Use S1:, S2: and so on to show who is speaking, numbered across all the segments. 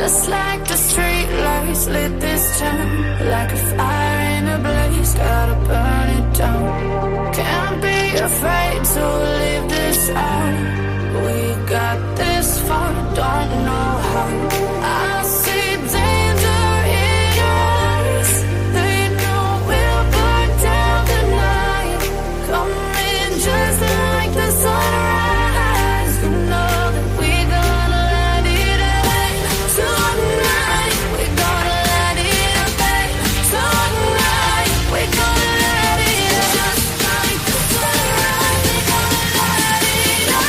S1: Just like the street lights lit this town, like a fire in a blaze, gotta burn it down. Can't be afraid to leave this out. We got this far, don't know how. I see danger in your eyes. They know we'll burn down the night. Coming just like the sunrise. You know that we're gonna let it rain. Tonight, we're gonna let it rain. Tonight, we're gonna let it rain. Just like the sunrise, we're gonna let it rain.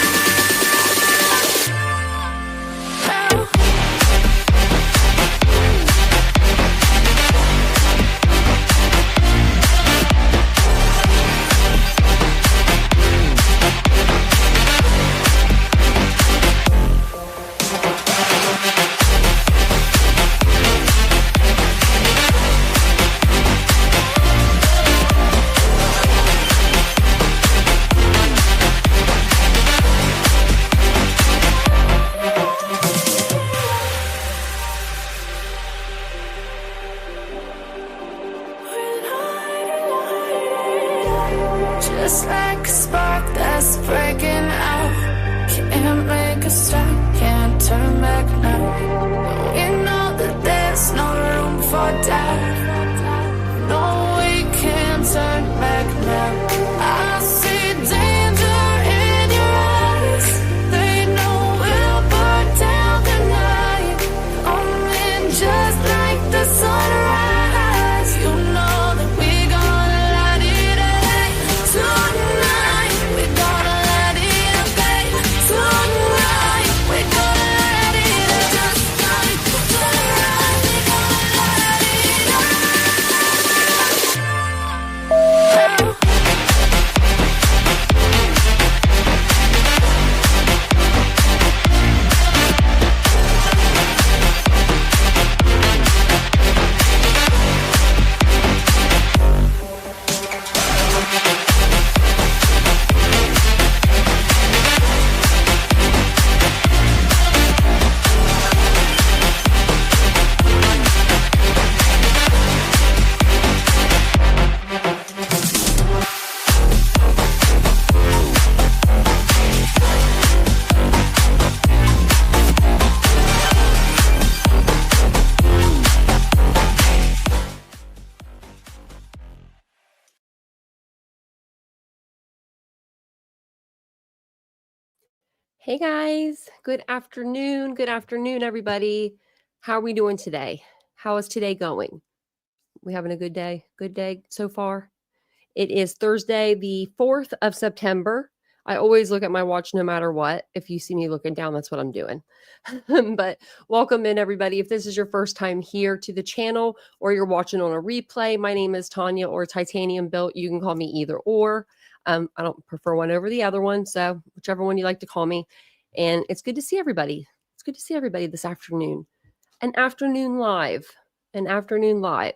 S1: Just like a spark that's breaking out. Can't make a stop, can't turn back now. We know that there's no room for doubt. No, we can't turn back now. I see danger in your eyes. They know we'll burn down the night. Coming just like the sunrise. You know that we're gonna let it rain. Tonight, we're gonna let it rain. Tonight, we're gonna let it rain. Just like the sunrise, we're gonna let it rain.
S2: Hey guys, good afternoon. Good afternoon, everybody. How are we doing today? How is today going? We having a good day? Good day so far? It is Thursday, the 4th of September. I always look at my watch no matter what. If you see me looking down, that's what I'm doing. But welcome in, everybody. If this is your first time here to the channel or you're watching on a replay, my name is Tanya or Titanium Built. You can call me either or. I don't prefer one over the other one, so whichever one you like to call me. And it's good to see everybody. It's good to see everybody this afternoon. An afternoon live. An afternoon live.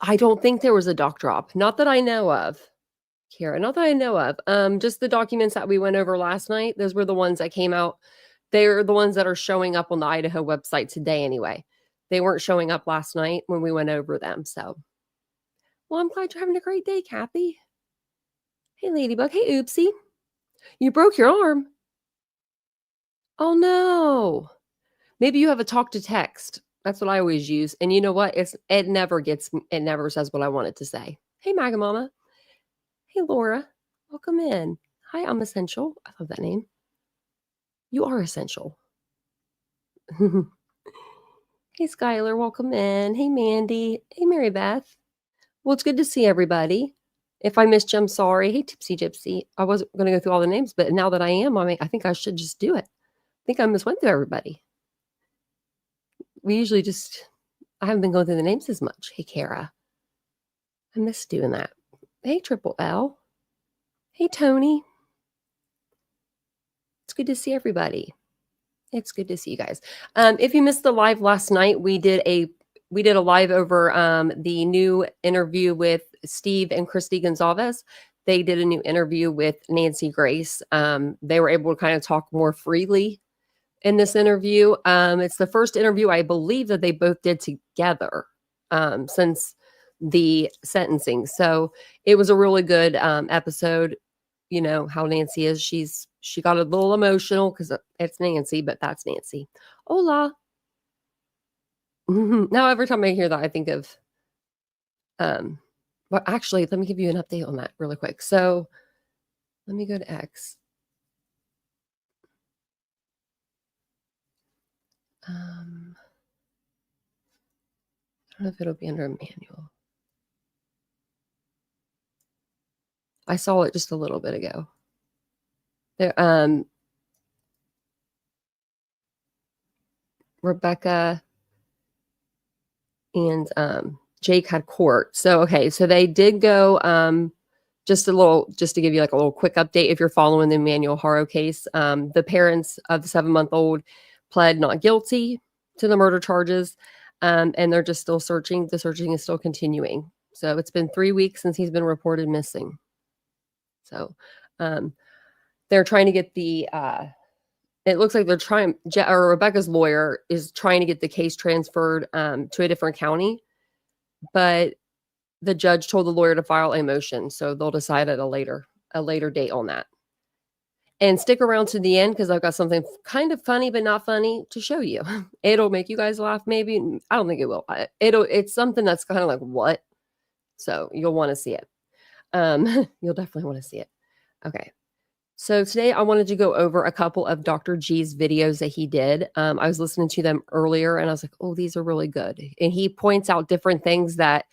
S2: I don't think there was a doc drop. Not that I know of. Kara, not that I know of. Just the documents that we went over last night. Those were the ones that came out. They're the ones that are showing up on the Idaho website today anyway. They weren't showing up last night when we went over them, so. Well, I'm glad you're having a great day, Kathy. Hey, Ladybug. Hey, Oopsie. You broke your arm. Oh, no. Maybe you have a talk to text. That's what I always use. And you know what? It never says what I want it to say. Hey, Maga Mama. Hey, Laura. Welcome in. Hi, I'm Essential. I love that name. You are essential. Hey, Skylar. Welcome in. Hey, Mandy. Hey, Mary Beth. Well, it's good to see everybody. If I missed you, I'm sorry. Hey, Tipsy Gypsy. I wasn't going to go through all the names, but now that I am, I think I should just do it. I think I just went through everybody. We usually I haven't been going through the names as much. Hey, Kara. I miss doing that. Hey, Triple L. Hey, Tony. It's good to see everybody. It's good to see you guys. If you missed the live last night, we did a live over the new interview with Steve and Christy Gonzalez. They did a new interview with Nancy Grace. They were able to kind of talk more freely in this interview. It's the first interview I believe that they both did together since the sentencing. So it was a really good episode. You know how Nancy is. She got a little emotional because it's Nancy, but that's Nancy. Hola. Now every time I hear that, I think of but actually, let me give you an update on that really quick. So let me go to X. I don't know if it'll be under Emmanuel. I saw it just a little bit ago. There, Rebecca and Jake had court. So okay, so they did go just to give you like a little quick update if you're following the Emmanuel Haro case. The parents of the 7-month-old pled not guilty to the murder charges. And they're just still searching. The searching is still continuing. So it's been 3 weeks since he's been reported missing. So they're trying to get the it looks like they're trying, or Rebecca's lawyer is trying to get the case transferred to a different county, but the judge told the lawyer to file a motion, so they'll decide at a later date on that. And stick around to the end because I've got something kind of funny but not funny to show you. It'll make you guys laugh, maybe. I don't think it will. It's something that's kind of like what, so you'll want to see it. You'll definitely want to see it. Okay. So today I wanted to go over a couple of Dr. G's videos that he did. I was listening to them earlier and I was like, oh, these are really good. And he points out different things that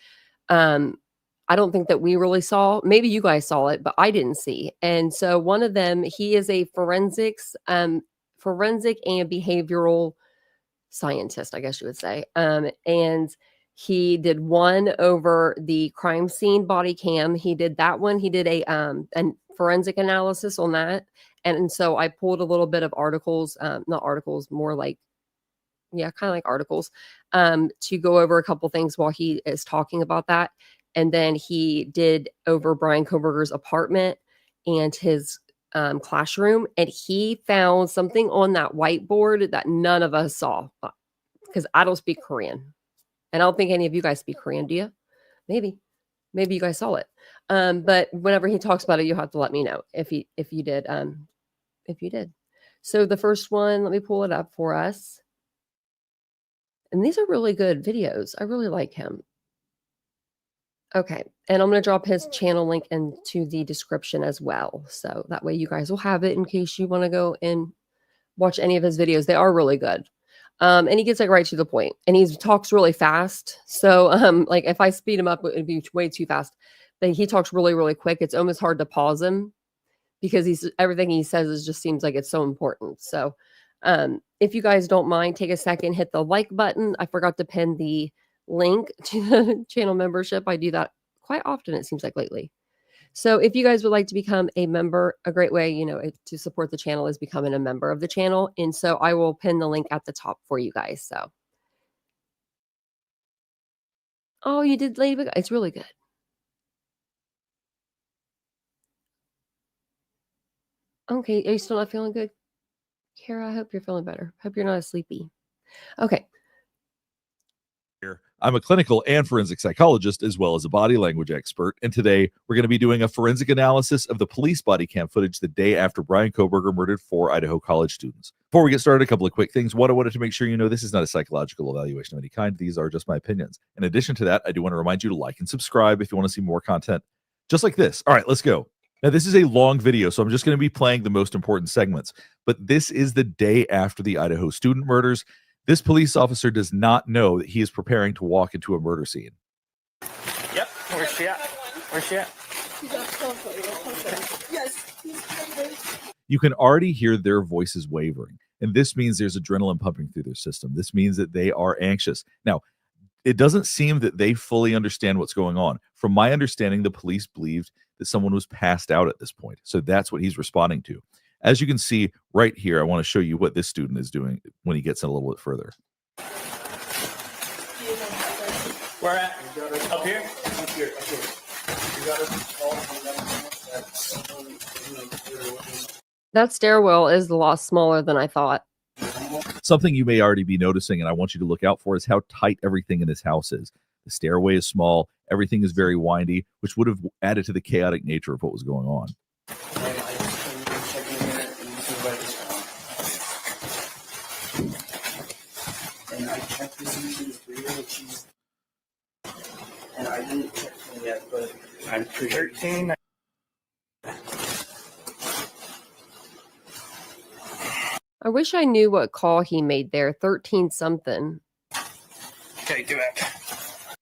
S2: I don't think that we really saw. Maybe you guys saw it, but I didn't see. And so one of them, he is a forensic and behavioral scientist, I guess you would say. And he did one over the crime scene body cam. He did that one. He did a forensic analysis on that. And so I pulled a little bit of articles, not articles, more like, yeah, kind of like articles, to go over a couple things while he is talking about that. And then he did over Bryan Kohberger's apartment and his classroom. And he found something on that whiteboard that none of us saw because I don't speak Korean. And I don't think any of you guys speak Korean, do you? Maybe you guys saw it. But whenever he talks about it, you'll have to let me know if you did. So the first one, let me pull it up for us. And these are really good videos. I really like him. Okay. And I'm going to drop his channel link into the description as well. So that way you guys will have it in case you want to go and watch any of his videos. They are really good. And he gets like right to the point and he talks really fast. So like if I speed him up, it'd be way too fast. But he talks really, really quick. It's almost hard to pause him because everything he says just seems like it's so important. So if you guys don't mind, take a second, hit the like button. I forgot to pin the link to the channel membership. I do that quite often, it seems like lately. So if you guys would like to become a member, a great way, to support the channel is becoming a member of the channel. And so I will pin the link at the top for you guys. So, oh, you did Ladybug. It's really good. Okay. Are you still not feeling good? Kara, I hope you're feeling better. Hope you're not as sleepy. Okay.
S3: I'm a clinical and forensic psychologist as well as a body language expert, and today we're going to be doing a forensic analysis of the police body cam footage the day after Bryan Kohberger murdered 4 Idaho college students. Before we get started, a couple of quick things. One, I wanted to make sure you know this is not a psychological evaluation of any kind. These are just my opinions. In addition to that, I do want to remind you to like and subscribe if you want to see more content just like this. All right, let's go. Now, this is a long video, so I'm just going to be playing the most important segments, but this is the day after the Idaho student murders. This police officer does not know that he is preparing to walk into a murder scene.
S4: Yep. Where's she at? Where's she at?
S3: Yes. You can already hear their voices wavering, and this means there's adrenaline pumping through their system. This means that they are anxious. Now, it doesn't seem that they fully understand what's going on. From my understanding, the police believed that someone was passed out at this point, so that's what he's responding to. As you can see right here, I want to show you what this student is doing when he gets in a little bit further.
S4: Where at? Up here?
S5: Up here.
S2: That stairwell is a lot smaller than I thought.
S3: Something you may already be noticing, and I want you to look out for, is how tight everything in this house is. The stairway is small. Everything is very windy, which would have added to the chaotic nature of what was going on.
S5: And I checked this into the reader, and she's, and I didn't check them yet, but I'm pretty 13.
S2: I wish I knew what call he made there. 13 something.
S4: Okay, do it.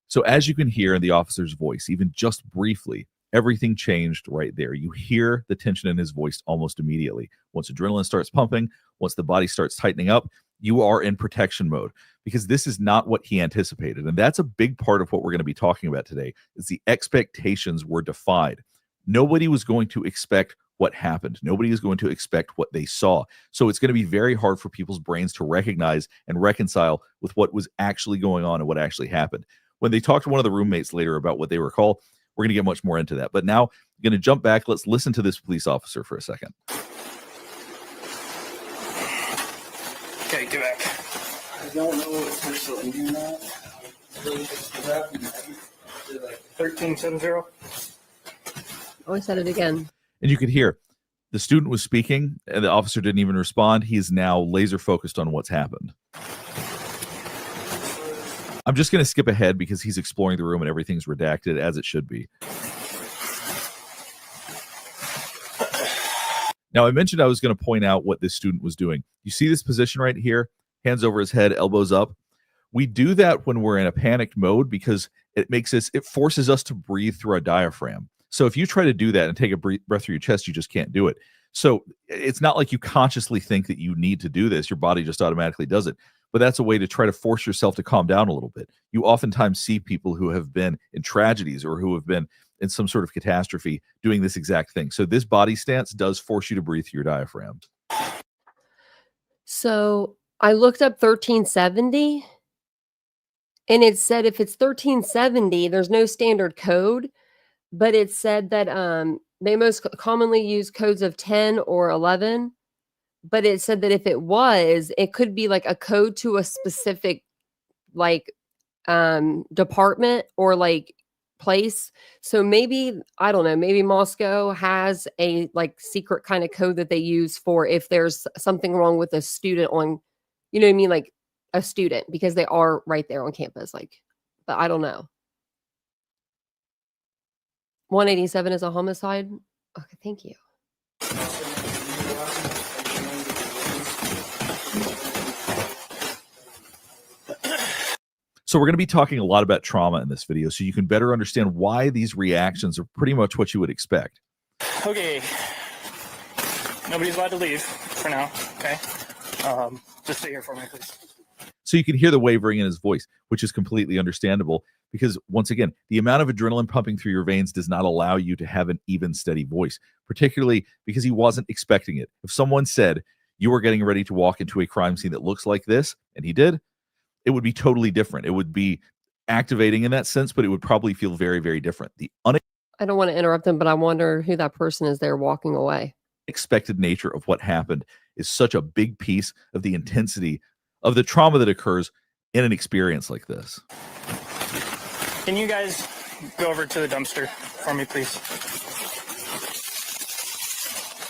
S3: So as you can hear in the officer's voice, even just briefly, everything changed right there. You hear the tension in his voice almost immediately. Once adrenaline starts pumping, once the body starts tightening up, you are in protection mode, because this is not what he anticipated. And that's a big part of what we're going to be talking about today, is the expectations were defied. Nobody was going to expect what happened. Nobody is going to expect what they saw. So it's going to be very hard for people's brains to recognize and reconcile with what was actually going on and what actually happened. When they talked to one of the roommates later about what they recall, we're going to get much more into that. But now I'm going to jump back. Let's listen to this police officer for a second.
S4: Okay, do it.
S5: I don't know if they're still in here now.
S4: 1370.
S2: Oh, I said it again.
S3: And you could hear the student was speaking and the officer didn't even respond. He is now laser focused on what's happened. I'm just going to skip ahead because he's exploring the room and everything's redacted as it should be. Now, I mentioned I was going to point out what this student was doing. You see this position right here, hands over his head, elbows up. We do that when we're in a panicked mode because it forces us to breathe through our diaphragm. So if you try to do that and take a breath through your chest, you just can't do it. So it's not like you consciously think that you need to do this. Your body just automatically does it. But that's a way to try to force yourself to calm down a little bit. You oftentimes see people who have been in tragedies or who have been in some sort of catastrophe doing this exact thing. So this body stance does force you to breathe through your diaphragm.
S2: So I looked up 1370, and it said if it's 1370, there's no standard code, but it said that they most commonly use codes of 10 or 11. But it said that if it was, it could be like a code to a specific like department or like place. So maybe, I don't know, maybe Moscow has a like secret kind of code that they use for if there's something wrong with a student on, you know what I mean? Like a student, because they are right there on campus. Like, but I don't know. 187 is a homicide. Okay, thank you.
S3: So we're going to be talking a lot about trauma in this video so you can better understand why these reactions are pretty much what you would expect.
S4: Okay. Nobody's allowed to leave for now. Okay. Just stay here for me, please.
S3: So you can hear the wavering in his voice, which is completely understandable because, once again, the amount of adrenaline pumping through your veins does not allow you to have an even, steady voice, particularly because he wasn't expecting it. If someone said you were getting ready to walk into a crime scene that looks like this, and he did, it would be totally different. It would be activating in that sense, but it would probably feel very, very different. The
S2: I don't want to interrupt them, but I wonder who that person is there walking away.
S3: unexpected nature of what happened is such a big piece of the intensity of the trauma that occurs in an experience like this.
S4: Can you guys go over to the dumpster for me, please?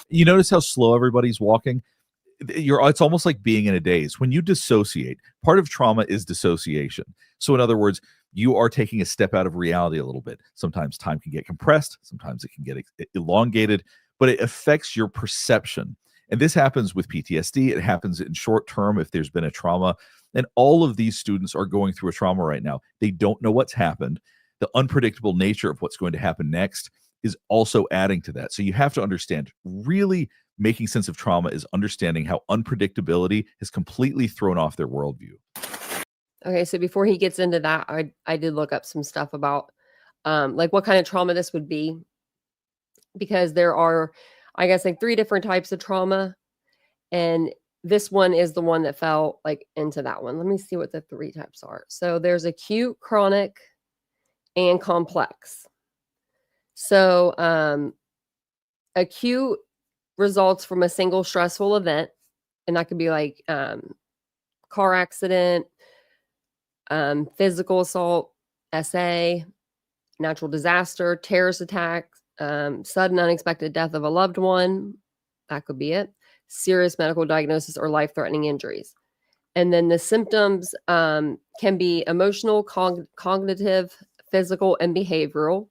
S3: You notice how slow everybody's walking? It's almost like being in a daze. When you dissociate, part of trauma is dissociation. So in other words, you are taking a step out of reality a little bit. Sometimes time can get compressed, sometimes it can get elongated, but it affects your perception. And this happens with PTSD. It happens in short term if there's been a trauma. And all of these students are going through a trauma right now. They don't know what's happened. The unpredictable nature of what's going to happen next is also adding to that. So you have to understand, really making sense of trauma is understanding how unpredictability has completely thrown off their worldview.
S2: Okay, so before he gets into that, I did look up some stuff about like what kind of trauma this would be, because there are, I guess, like 3 different types of trauma, and this one is the one that fell like into that one. Let me see what the 3 types are. So there's acute, chronic, and complex. So acute results from a single stressful event, and that could be like car accident, physical assault, SA, natural disaster, terrorist attack, sudden unexpected death of a loved one. That could be it. Serious medical diagnosis or life-threatening injuries. And then the symptoms can be emotional, cognitive, physical, and behavioral.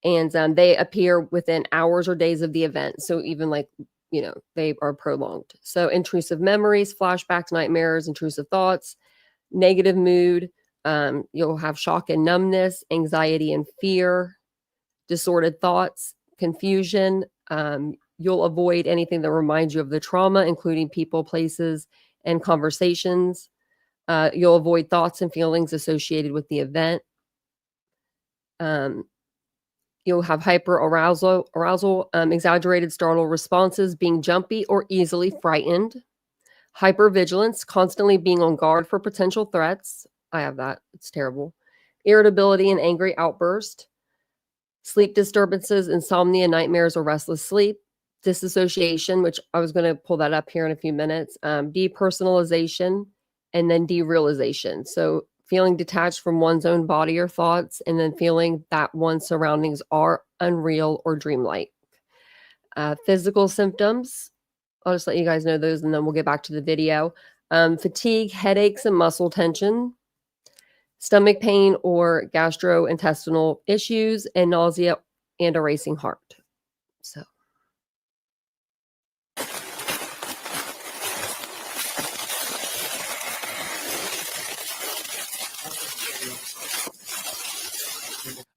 S2: And they appear within hours or days of the event. So even like, they are prolonged. So intrusive memories, flashbacks, nightmares, intrusive thoughts, negative mood. You'll have shock and numbness, anxiety and fear, disordered thoughts, confusion. You'll avoid anything that reminds you of the trauma, including people, places, and conversations. You'll avoid thoughts and feelings associated with the event. You'll have hyperarousal, exaggerated startle responses, being jumpy or easily frightened. Hypervigilance, constantly being on guard for potential threats. I have that. It's terrible. Irritability and angry outburst. Sleep disturbances, insomnia, nightmares, or restless sleep. Disassociation, which I was going to pull that up here in a few minutes. Depersonalization, and then derealization. So feeling detached from one's own body or thoughts, and then feeling that one's surroundings are unreal or dreamlike. Physical symptoms, I'll just let you guys know those, and then we'll get back to the video. Fatigue, headaches, and muscle tension. Stomach pain or gastrointestinal issues, and nausea and a racing heart. So.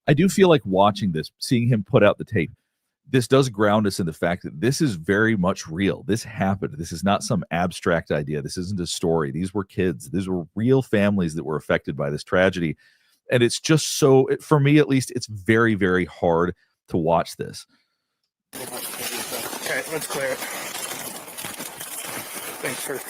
S3: I do feel like watching this, seeing him put out the tape, this does ground us in the fact that this is very much real. This happened. This is not some abstract idea. This isn't a story. These were kids. These were real families that were affected by this tragedy. And it's just so, for me at least, it's very, very hard to watch this.
S4: Okay, let's clear it. Thanks for...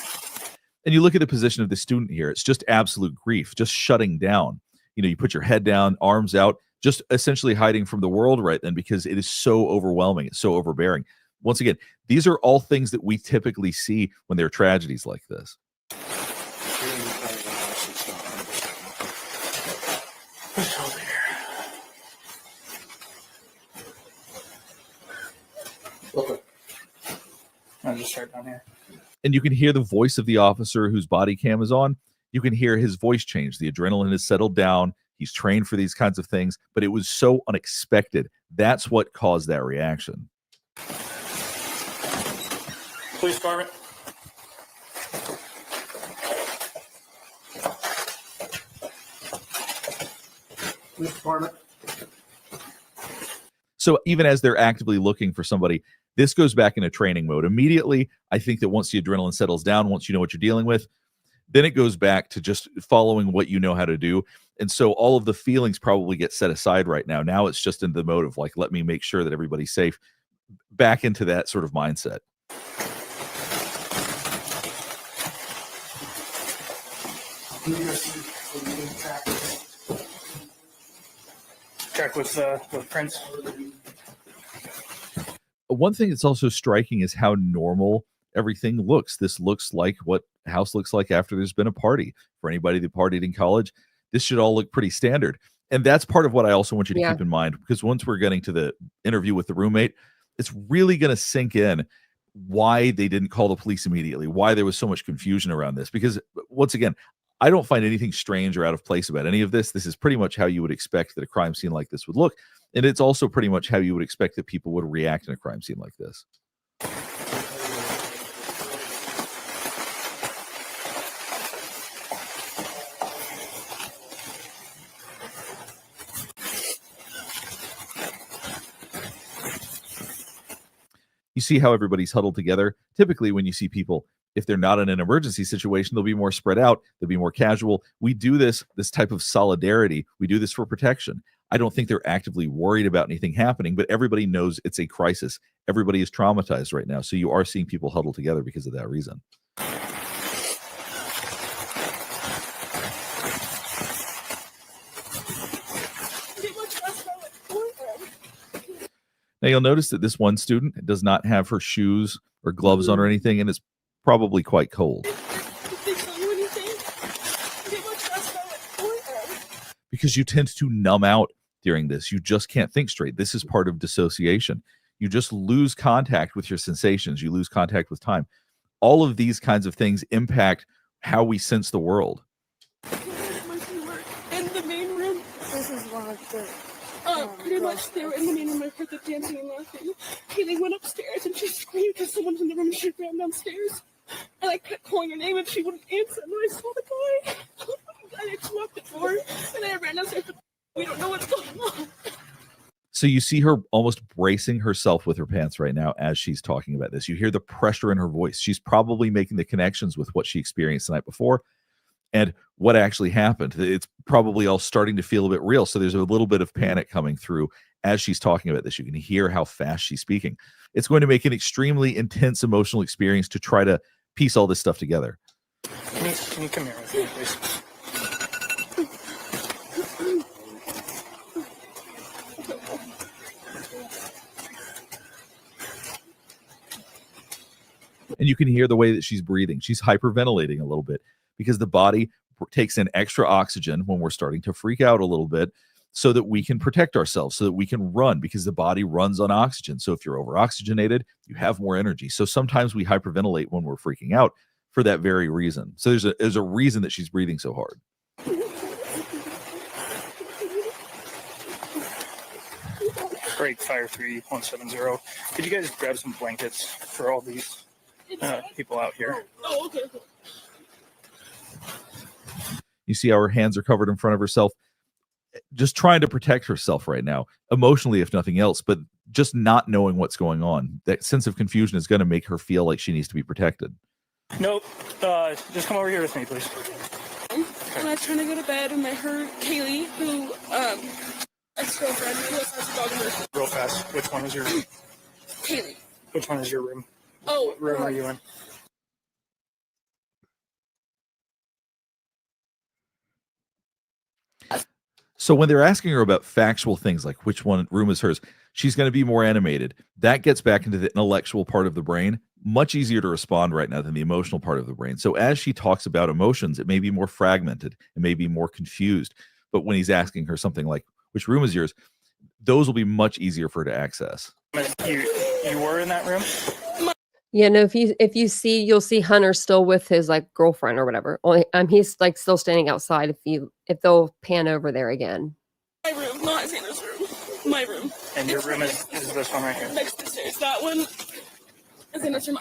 S3: And you look at the position of the student here. It's just absolute grief, just shutting down. You put your head down, arms out, just essentially hiding from the world right then, because it is so overwhelming. It's so overbearing. Once again, these are all things that we typically see when there are tragedies like this.
S4: I'll just start down here.
S3: And you can hear the voice of the officer whose body cam is on. You can hear his voice change. The adrenaline has settled down. He's trained for these kinds of things, but it was so unexpected. That's what caused that reaction.
S4: Police department.
S5: Police department.
S3: So even as they're actively looking for somebody, this goes back into training mode. Immediately, I think that once the adrenaline settles down, once you know what you're dealing with, then it goes back to just following what you know how to do. And so all of the feelings probably get set aside right now. Now it's just in the mode of like, let me make sure that everybody's safe. Back into that sort of mindset.
S4: Check with Prince.
S3: One thing that's also striking is how normal everything looks. This looks like what a house looks like after there's been a party. For anybody that partied in college, this should all look pretty standard. And that's part of what I also want you to keep in mind, because once we're getting to the interview with the roommate, it's really going to sink in why they didn't call the police immediately, why there was so much confusion around this. Because once again, I don't find anything strange or out of place about any of this. This is pretty much how you would expect that a crime scene like this would look. And it's also pretty much how you would expect that people would react in a crime scene like this. You see how everybody's huddled together. Typically, when you see people, if they're not in an emergency situation, they'll be more spread out. They'll be more casual. We do this type of solidarity. We do this for protection. I don't think they're actively worried about anything happening, but everybody knows it's a crisis. Everybody is traumatized right now. So you are seeing people huddle together because of that reason. Now you'll notice that this one student does not have her shoes or gloves on or anything, and it's probably quite cold. because you tend to numb out during this. You just can't think straight. This is part of dissociation. You just lose contact with your sensations. You lose contact with time. All of these kinds of things impact how we sense the world.
S6: In the main room.
S7: This is one of the.
S6: Pretty much they were in the main room. I heard the dancing and laughing. Kaylee went upstairs and she screamed because someone was in the room and she ran downstairs. And I kept calling her name and she wouldn't answer. And then I saw the guy. And I just locked the door and I ran downstairs. But we don't know what's going on.
S3: So you see her almost bracing herself with her pants right now as she's talking about this. You hear the pressure in her voice. She's probably making the connections with what she experienced the night before and what actually happened. It's probably all starting to feel a bit real. So there's a little bit of panic coming through as she's talking about this. You can hear how fast she's speaking. It's going to make an extremely intense emotional experience to try to piece all this stuff together.
S4: Can you come here with me, please?
S3: And you can hear the way that she's breathing. She's hyperventilating a little bit because the body takes in extra oxygen when we're starting to freak out a little bit so that we can protect ourselves, so that we can run, because the body runs on oxygen. So if you're over-oxygenated, you have more energy. So sometimes we hyperventilate when we're freaking out for that very reason. So there's a reason that she's breathing so hard.
S4: Break Fire 3170. Could you guys grab some blankets for all these people out here?
S6: Oh, okay.
S3: You see how her hands are covered in front of herself, just trying to protect herself right now, emotionally, if nothing else, but just not knowing what's going on. That sense of confusion is going to make her feel like she needs to be protected.
S4: Nope. Just come over here with me, please.
S6: And I was trying to go to bed and I heard Kaylee, who, ex-girlfriend, who has a dog in her.
S4: Real fast. Which one is your room?
S6: Kaylee.
S4: Which one is your room?
S6: Oh,
S4: What room are you in?
S3: So when they're asking her about factual things like which one room is hers, she's going to be more animated. That gets back into the intellectual part of the brain. Much easier to respond right now than the emotional part of the brain. So as she talks about emotions, it may be more fragmented. It may be more confused. But when he's asking her something like, which room is yours? Those will be much easier for her to access.
S4: You were in that room?
S2: Yeah, no, if you see, you'll see Hunter still with his like girlfriend or whatever. Only he's like still standing outside if they'll pan over there again.
S6: My room, not Xander's room. My room.
S4: And your room is this one right here?
S6: Next to the stairs. That one is Xander's room.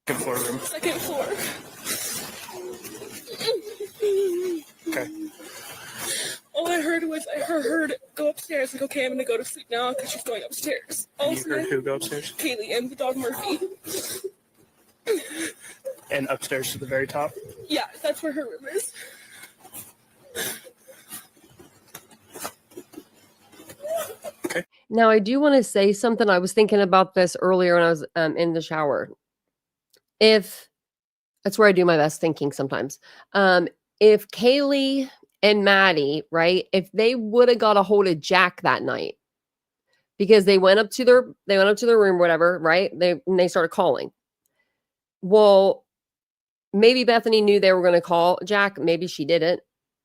S4: Second floor room.
S6: Second floor.
S4: Okay.
S6: All I heard was I heard go upstairs. Like, okay, I'm gonna go to sleep now because she's going upstairs.
S4: And you heard who go upstairs?
S6: Kaylee and the dog Murphy.
S4: And upstairs to the very top?
S6: Yeah, that's where her room is.
S4: Okay.
S2: Now, I do want to say something. I was thinking about this earlier when I was in the shower. That's where I do my best thinking sometimes. If Kaylee and Maddie, right, if they would have got a hold of Jack that night, because they went up to their room, whatever, right? They started calling. Well, maybe Bethany knew they were going to call Jack. Maybe she didn't.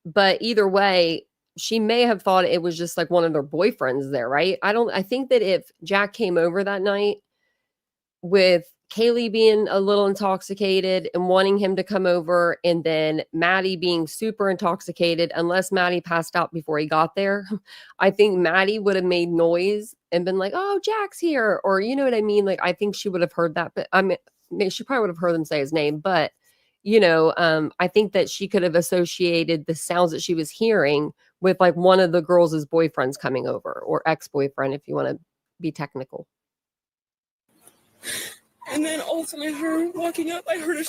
S2: But either way, she may have thought it was just like one of their boyfriends there, right? I think that if Jack came over that night with Kaylee being a little intoxicated and wanting him to come over, and then Maddie being super intoxicated, unless Maddie passed out before he got there, I think Maddie would have made noise and been like, oh, Jack's here. Or, you know what I mean? Like, I think she would have heard that, but I mean, she probably would have heard them say his name, but you know, I think that she could have associated the sounds that she was hearing with like one of the girls' boyfriends coming over, or ex-boyfriend, if you want to be technical.
S6: And then all of a sudden I heard walking up, I heard her.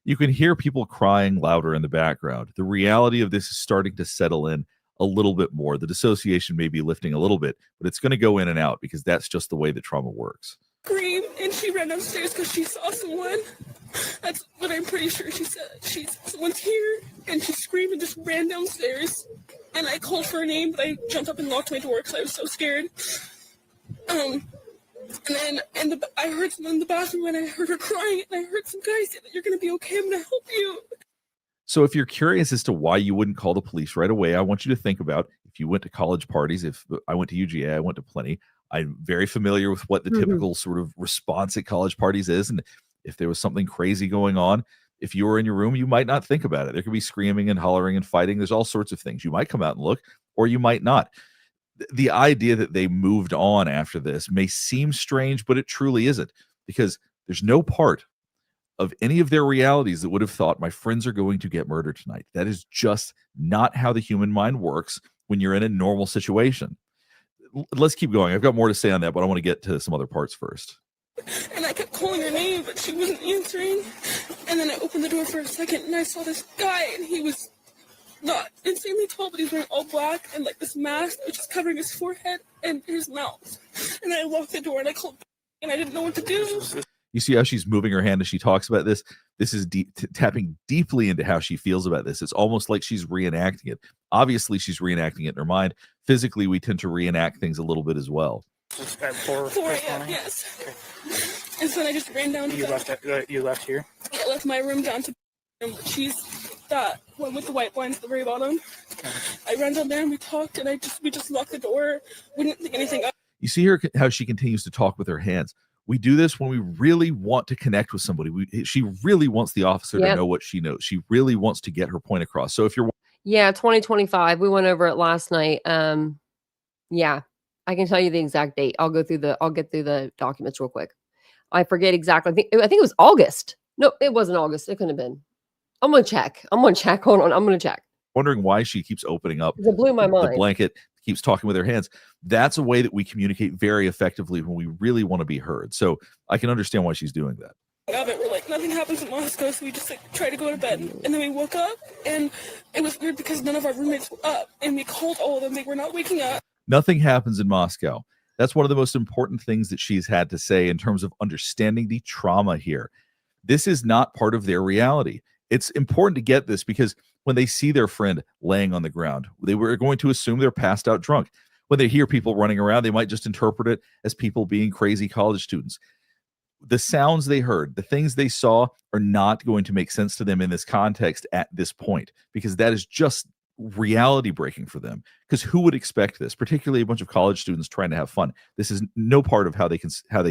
S3: You can hear people crying louder in the background. The reality of this is starting to settle in a little bit more. The dissociation may be lifting a little bit, but it's going to go in and out because that's just the way that trauma works.
S6: Scream, and she ran upstairs because she saw someone. That's what I'm pretty sure she said. Someone's here, and she screamed and just ran downstairs. And I called for her name, but I jumped up and locked my door because I was so scared. And then I heard someone in the bathroom, and I heard her crying, and I heard some guy say that you're going to be okay, I'm going to help you.
S3: So if you're curious as to why you wouldn't call the police right away, I want you to think about if you went to college parties. If I went to UGA, I went to plenty. I'm very familiar with what the typical sort of response at college parties is. And if there was something crazy going on, if you were in your room, you might not think about it. There could be screaming and hollering and fighting. There's all sorts of things. You might come out and look, or you might not. The idea that they moved on after this may seem strange, but it truly isn't, because there's no part of any of their realities that would have thought my friends are going to get murdered tonight. That is just not how the human mind works when you're in a normal situation. Let's keep going. I've got more to say on that, but I want to get to some other parts first.
S6: And I kept calling her name, but she wasn't answering. And then I opened the door for a second, and I saw this guy, and he was not insanely tall, but he was wearing all black and like this mask, which is covering his forehead and his mouth. And I locked the door, and I called, and I didn't know what to do.
S3: You see how she's moving her hand as she talks about this? This is tapping deeply into how she feels about this. It's almost like she's reenacting it. Obviously, she's reenacting it in her mind. Physically, we tend to reenact things a little bit as well.
S4: At 4
S6: a.m., yes. Okay. And so then I just ran down to
S4: you left here?
S6: I left my room down to she's that one with the white blinds at the very bottom. Okay. I ran down there and we talked, and we just locked the door. We didn't think anything up.
S3: You see her how she continues to talk with her hands. We do this when we really want to connect with somebody. She really wants the officer to know what she knows. She really wants to get her point across. So if you're
S2: 2025, we went over it last night. Yeah, I can tell you the exact date. I'll get through the documents real quick. I forget exactly. I think it was August. No, it wasn't August. It couldn't have been. I'm gonna check. Hold on. I'm gonna check.
S3: Wondering why she keeps opening up.
S2: It blew my mind.
S3: The blanket, keeps talking with her hands. That's a way that we communicate very effectively when we really want to be heard. So I can understand why she's doing that.
S6: We're like, nothing happens in Moscow, so we just like try to go to bed. And then we woke up, and it was weird because none of our roommates were up, and we called all of them. They were not waking up.
S3: Nothing happens in Moscow. That's one of the most important things that she's had to say in terms of understanding the trauma here. This is not part of their reality. It's important to get this because when they see their friend laying on the ground, they were going to assume they're passed out drunk. When they hear people running around, they might just interpret it as people being crazy college students. The sounds they heard, the things they saw are not going to make sense to them in this context at this point, because that is just reality breaking for them. Because who would expect this, particularly a bunch of college students trying to have fun? This is no part of how they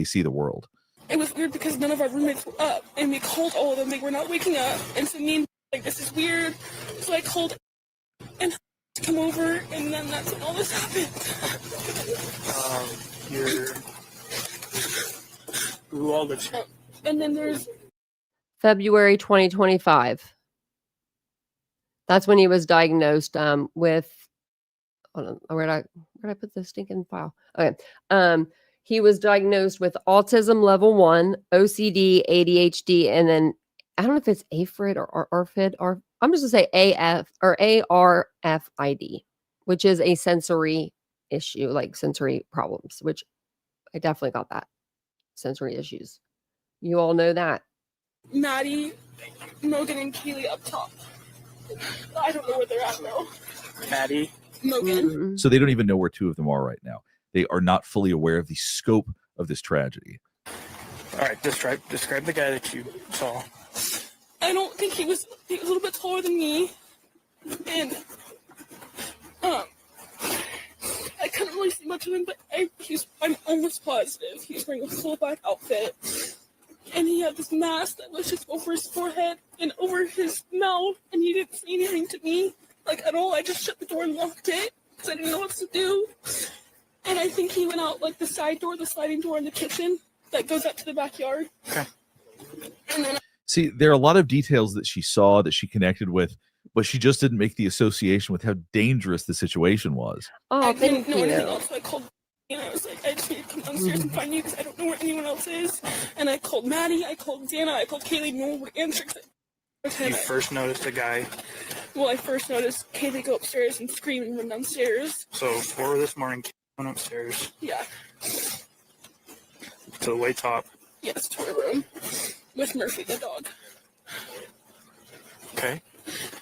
S3: see the world.
S6: It was weird because none of our roommates were up, and we called all of them. They were not waking up, and so me and like, this is weird. So I called and to come over, and then that's when all this happened.
S4: Who all lives here?
S6: And then there's
S2: February 2025. That's when he was diagnosed with. Hold on, where'd I put the stinking file? Okay. He was diagnosed with autism level 1, OCD, ADHD, and then I don't know if it's AFRID or ARFID, or I'm just gonna say AF or ARFID, which is a sensory issue, like sensory problems, which I definitely got that. Sensory issues. You all know that.
S6: Maddie, Morgan, and Keely up top. I don't know where they're at now.
S4: Maddie,
S6: Morgan.
S2: Mm-hmm.
S3: So they don't even know where two of them are right now. They are not fully aware of the scope of this tragedy.
S4: All right, describe the guy that you saw.
S6: I don't think he was a little bit taller than me, and I couldn't really see much of him, but I'm almost positive he's wearing a full black outfit, and he had this mask that was just over his forehead and over his mouth, and he didn't say anything to me, like, at all. I just shut the door and locked it because I didn't know what to do. And I think he went out like the side door, the sliding door in the kitchen that goes up to the backyard.
S4: Okay.
S6: And then
S3: See, there are a lot of details that she saw, that she connected with, but she just didn't make the association with how dangerous the situation was.
S2: Oh,
S6: I didn't
S2: thank
S6: know anything
S2: you.
S6: else, so I called and I was like, I just need to come downstairs and find you because I don't know where anyone else is. And I called Maddie, I called Dana, I called Kaylee, no one would answer.
S4: You first noticed a guy.
S6: Well, I first noticed Kaylee go upstairs and scream and run downstairs.
S4: So 4 this morning, went upstairs
S6: Yeah.
S4: to the way top.
S6: Yes, to her room with Murphy the dog.
S4: Okay.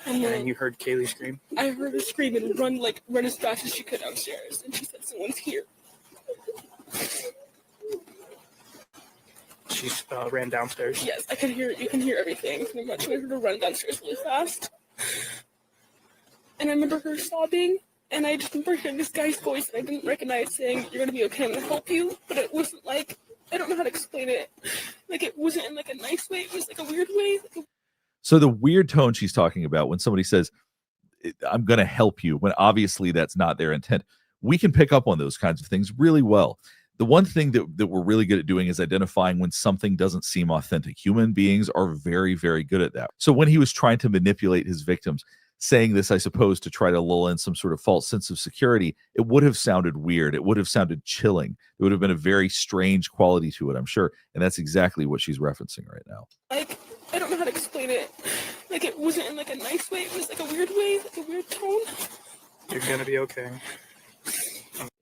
S6: And then
S4: And you heard Kaylee scream.
S6: I heard her scream and run as fast as she could downstairs, and she said, "Someone's here."
S4: She ran downstairs.
S6: Yes, I could hear. You can hear everything pretty much. I heard her run downstairs really fast. and I remember her sobbing, and I just remember hearing this guy's voice, and I didn't recognize saying, "You're gonna be okay, I'm gonna help you," but it wasn't like, I don't know how to explain it. Like, it wasn't in like a nice way, it was like a weird way.
S3: So the weird tone she's talking about when somebody says, I'm going to help you, when obviously that's not their intent. We can pick up on those kinds of things really well. The one thing that we're really good at doing is identifying when something doesn't seem authentic. Human beings are very, very good at that. So when he was trying to manipulate his victims, saying this, I suppose, to try to lull in some sort of false sense of security, it would have sounded weird. It would have sounded chilling. It would have been a very strange quality to it, I'm sure. And that's exactly what she's referencing right now.
S6: Like, I don't know how to explain it. Like, it wasn't in like a nice way, it was like a weird way, like a weird tone.
S4: You're gonna be okay.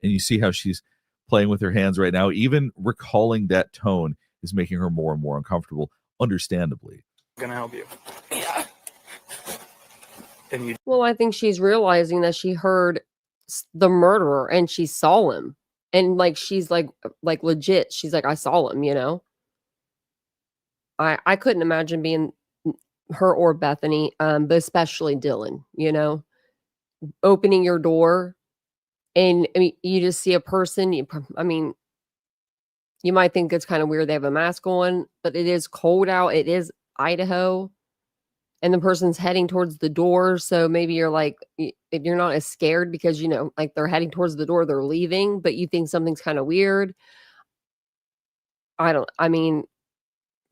S3: And you see how she's playing with her hands right now. Even recalling that tone is making her more and more uncomfortable, understandably.
S4: I'm gonna help you.
S6: Yeah.
S4: And you
S2: Well, I think she's realizing that she heard the murderer and she saw him. And like she's like legit. She's like, I saw him, you know. I couldn't imagine being her or Bethany, but especially Dylan, you know, opening your door and I mean you just see a person, you might think it's kind of weird they have a mask on, but it is cold out. It is Idaho. And the person's heading towards the door. So maybe you're like, if you're not as scared because, you know, like they're heading towards the door, they're leaving, but you think something's kind of weird.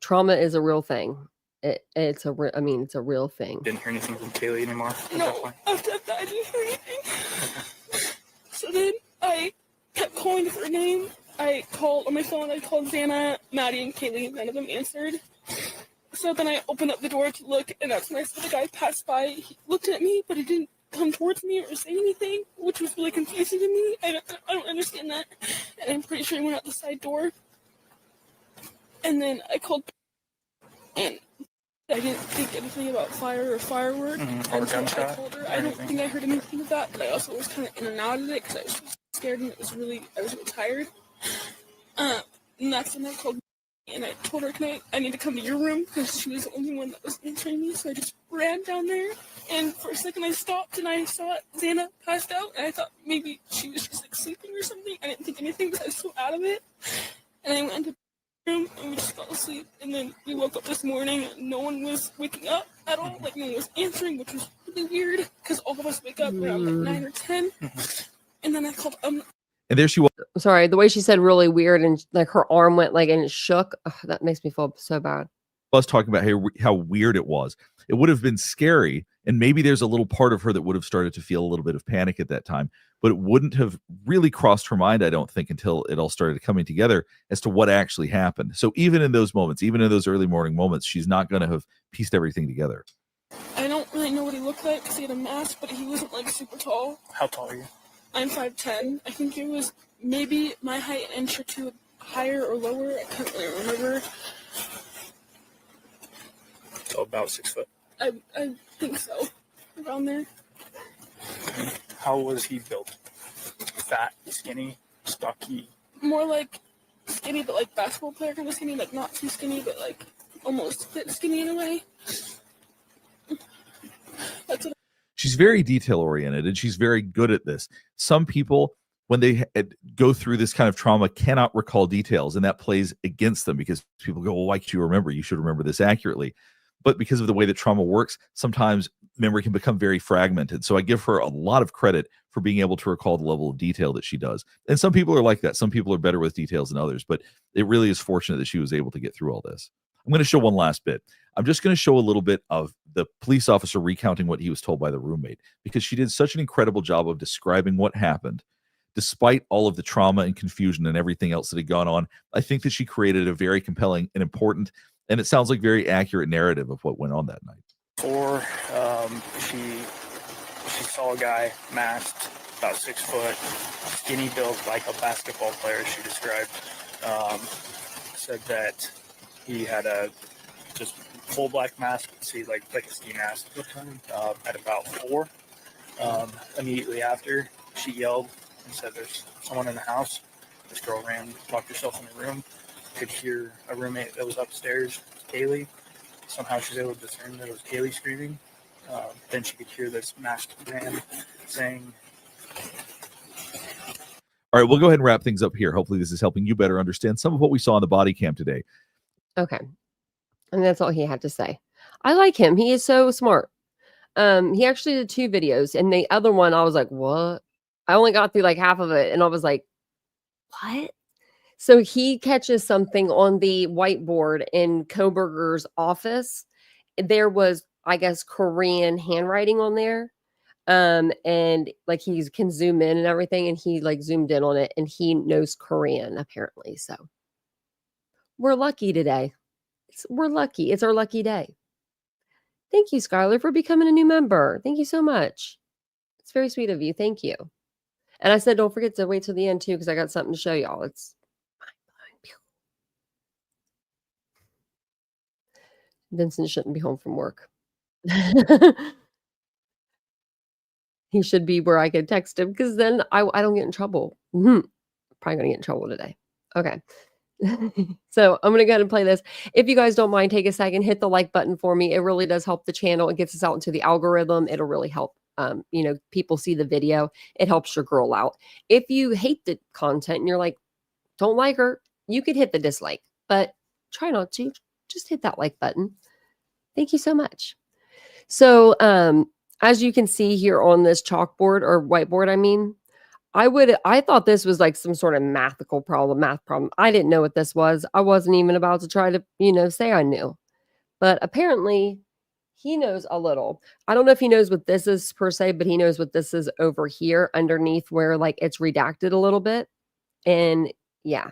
S2: Trauma is a real thing. It's a real thing.
S4: didn't hear anything from Kaylee anymore at that
S6: No,
S4: point?
S6: after that, I didn't hear anything. So then I kept calling her name. I called on my phone, I called Xana, Maddie, and Kaylee. None of them answered. So then I opened up the door to look, and that's when I saw the guy pass by. He looked at me, but he didn't come towards me or say anything, which was really confusing to me. I don't understand that. And I'm pretty sure he went out the side door. And then I called, and I didn't think anything about fire or firework
S4: Or
S6: until I
S4: gunshot
S6: told her.
S4: or
S6: I don't
S4: anything?
S6: think I heard anything of that, but I also was kind of in and out of it because I was so scared and I was really tired. And that's when I called, and I told her, I need to come to your room because she was the only one that was answering me. So I just ran down there, and for a second I stopped and I saw Xana passed out, and I thought maybe she was just like sleeping or something. I didn't think anything because I was so out of it. And I went into the room and we just fell asleep. And then we woke up this morning and no one was waking up at all. Like no one was answering, which was really weird because all of us wake up around like 9 or 10. And then I called
S3: And there she was.
S2: Sorry, the way she said really weird and like her arm went like and it shook. Ugh, that makes me feel so bad.
S3: Was talking about how weird it was. It would have been scary, and maybe there's a little part of her that would have started to feel a little bit of panic at that time, but it wouldn't have really crossed her mind, I don't think, until it all started coming together as to what actually happened. So even in those moments, even in those early morning moments, she's not going to have pieced everything together.
S6: I don't really know what he looked like because he had a mask, but he wasn't like super tall.
S4: How tall are you?
S6: I'm 5'10". I think it was maybe my height an inch or two higher or lower. I can't really remember.
S4: So about 6 foot.
S6: I think so. Around there.
S4: How was he built? Fat, skinny, stocky?
S6: More like skinny, but like basketball player kind of skinny. Like not too skinny, but like almost fit skinny in a way. That's what
S3: She's very detail oriented and she's very good at this. Some people, when they go through this kind of trauma, cannot recall details, and that plays against them because people go, well, why can't you remember? You should remember this accurately. But because of the way that trauma works, sometimes memory can become very fragmented. So I give her a lot of credit for being able to recall the level of detail that she does. And some people are like that. Some people are better with details than others, but it really is fortunate that she was able to get through all this. I'm going to show one last bit. I'm just going to show a little bit of the police officer recounting what he was told by the roommate, because she did such an incredible job of describing what happened. Despite all of the trauma and confusion and everything else that had gone on, I think that she created a very compelling and important, and it sounds like very accurate narrative of what went on that night.
S4: Before she saw a guy masked, about 6 foot, skinny built like a basketball player, she described. Said that he had a just full black mask, see like a ski mask. At about 4. Immediately after, she yelled and said there's someone in the house. This girl ran, locked herself in the room. Could hear a roommate that was upstairs, Kaylee. Somehow she was able to discern that it was Kaylee screaming. Then she could hear this masked man saying,
S3: All right, we'll go ahead and wrap things up here. Hopefully this is helping you better understand some of what we saw in the body cam today.
S2: Okay. And that's all he had to say. I like him. He is so smart. He actually did 2 videos, and the other one I was like, what? I only got through like half of it, and I was like, what? So he catches something on the whiteboard in Kohberger's office. There was, I guess, Korean handwriting on there. And like he can zoom in and everything, and he like zoomed in on it, and he knows Korean apparently. So we're lucky today. We're lucky. It's our lucky day. Thank you, Skylar, for becoming a new member. Thank you so much. It's very sweet of you. Thank you. And I said, don't forget to wait till the end too, because I got something to show y'all. It's Vincent shouldn't be home from work. He should be where I could text him, because then I don't get in trouble. Probably going to get in trouble today. Okay. So I'm going to go ahead and play this. If you guys don't mind, take a second, hit the like button for me. It really does help the channel. It gets us out into the algorithm. It'll really help, people see the video. It helps your girl out. If you hate the content and you're like, don't like her, you could hit the dislike, but try not to. Just hit that like button. Thank you so much. So, as you can see here on this chalkboard or whiteboard, I thought this was like some sort of math problem. I didn't know what this was. I wasn't even about to try to, say I knew. But apparently he knows a little. I don't know if he knows what this is per se, but he knows what this is over here underneath where like it's redacted a little bit. And yeah.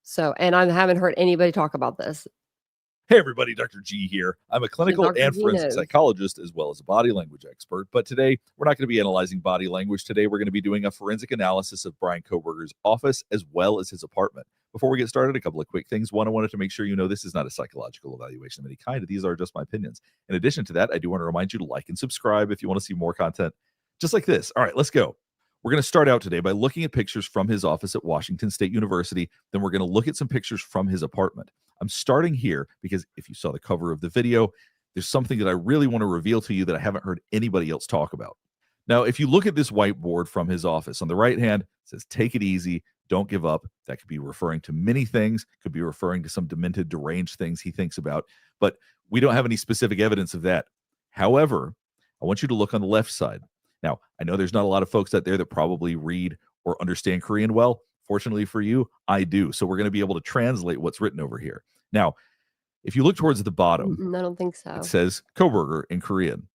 S2: So, and I haven't heard anybody talk about this.
S3: Hey everybody, Dr. G here. I'm a clinical and forensic psychologist as well as a body language expert. But today, we're not going to be analyzing body language. Today, we're going to be doing a forensic analysis of Bryan Kohberger's office as well as his apartment. Before we get started, a couple of quick things. One, I wanted to make sure you know this is not a psychological evaluation of any kind. These are just my opinions. In addition to that, I do want to remind you to like and subscribe if you want to see more content just like this. All right, let's go. We're going to start out today by looking at pictures from his office at Washington State University. Then we're going to look at some pictures from his apartment. I'm starting here because if you saw the cover of the video, there's something that I really want to reveal to you that I haven't heard anybody else talk about. Now, if you look at this whiteboard from his office, on the right hand, it says, take it easy, don't give up. That could be referring to many things, could be referring to some demented, deranged things he thinks about, but we don't have any specific evidence of that. However, I want you to look on the left side. Now, I know there's not a lot of folks out there that probably read or understand Korean well. Fortunately for you, I do. So we're going to be able to translate what's written over here. Now, if you look towards the bottom,
S2: I don't think so.
S3: It says Kohberger in Korean.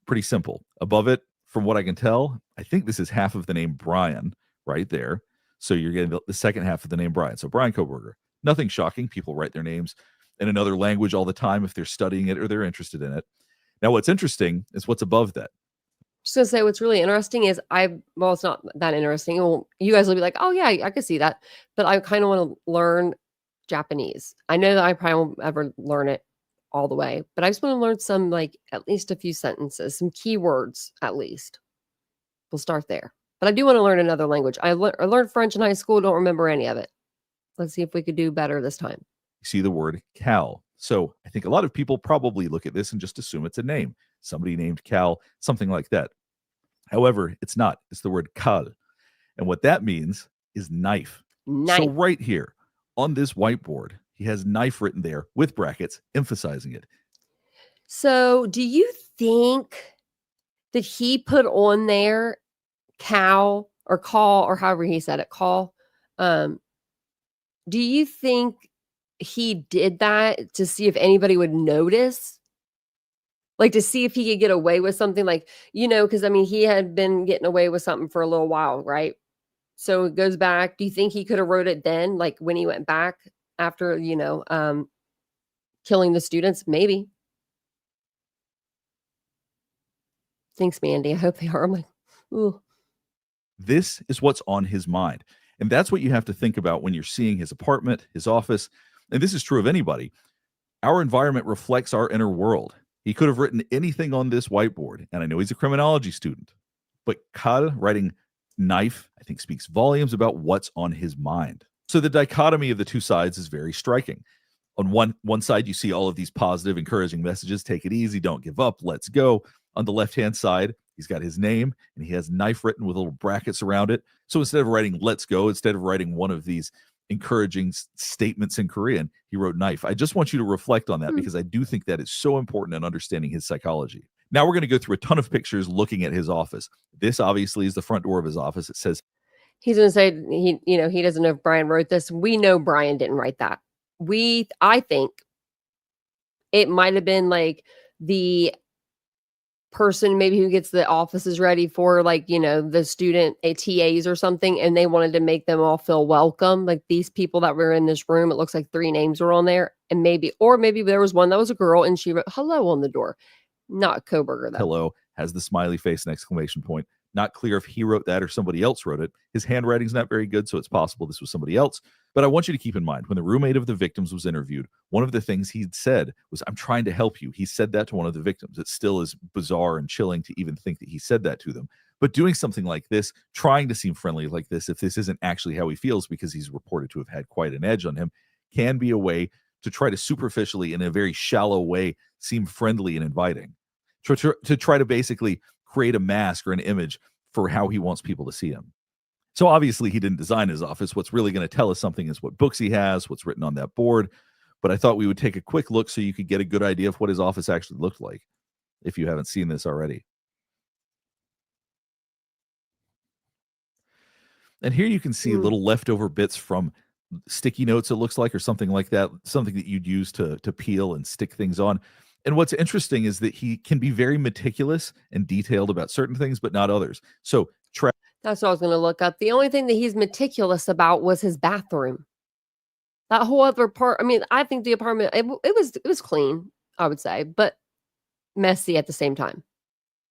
S3: Pretty simple. Above it, from what I can tell, I think this is half of the name Bryan right there. So you're getting the second half of the name Bryan. So Bryan Kohberger. Nothing shocking. People write their names in another language all the time if they're studying it or they're interested in it. Now, what's interesting is what's above that.
S2: Just gonna say what's really interesting is it's not that interesting. Well, you guys will be like, oh yeah, I could see that. But I kind of want to learn Japanese. I know that I probably won't ever learn it all the way, but I just want to learn some, like at least a few sentences, some keywords at least. We'll start there. But I do want to learn another language. I learned French in high school. Don't remember any of it. Let's see if we could do better this time.
S3: You see the word Cal. So I think a lot of people probably look at this and just assume it's a name. Somebody named Cal, something like that. However, it's not. It's the word Kal. And what that means is knife. So right here on this whiteboard, he has knife written there with brackets, emphasizing it.
S2: So do you think that he put on there cow or call or however he said it, call? Do you think he did that to see if anybody would notice? Like to see if he could get away with something like, because he had been getting away with something for a little while, right? So it goes back. Do you think he could have wrote it then? Like when he went back after, killing the students? Maybe. Thanks, Mandy. I hope they are. I'm like, ooh.
S3: This is what's on his mind. And that's what you have to think about when you're seeing his apartment, his office. And this is true of anybody. Our environment reflects our inner world. He could have written anything on this whiteboard. And I know he's a criminology student, but Kal writing knife, I think, speaks volumes about what's on his mind. So the dichotomy of the two sides is very striking. On one side, you see all of these positive, encouraging messages. Take it easy. Don't give up. Let's go. On the left-hand side, he's got his name, and he has knife written with little brackets around it. So instead of writing "let's go," instead of writing one of these encouraging statements in Korean, he wrote "knife." I just want you to reflect on that because I do think that is so important in understanding his psychology. Now we're going to go through a ton of pictures looking at his office. This obviously is the front door of his office. It says
S2: He's going to say he doesn't know if Bryan wrote this. We know Bryan didn't write that. I think it might have been like the person maybe who gets the offices ready for the student TAs or something, and they wanted to make them all feel welcome. Like these people that were in this room, it looks like 3 names were on there, and maybe there was one that was a girl and she wrote hello on the door. Not Kohberger though.
S3: hello, has the smiley face and exclamation point. Not clear if he wrote that or somebody else wrote it. His handwriting's not very good, so it's possible this was somebody else. But I want you to keep in mind, when the roommate of the victims was interviewed, one of the things he'd said was, "I'm trying to help you." He said that to one of the victims. It still is bizarre and chilling to even think that he said that to them. But doing something like this, trying to seem friendly like this, if this isn't actually how he feels, because he's reported to have had quite an edge on him, can be a way to try to superficially, in a very shallow way, seem friendly and inviting. To try to basically create a mask or an image for how he wants people to see him. So obviously he didn't design his office. What's really going to tell us something is what books he has, what's written on that board. But I thought we would take a quick look so you could get a good idea of what his office actually looked like, if you haven't seen this already. And here you can see little leftover bits from sticky notes, it looks like, or something like that, something that you'd use to peel and stick things on. And what's interesting is that he can be very meticulous and detailed about certain things, but not others. So
S2: that's what I was going to look up. The only thing that he's meticulous about was his bathroom. That whole other part, I mean, I think the apartment, it was clean, I would say, but messy at the same time.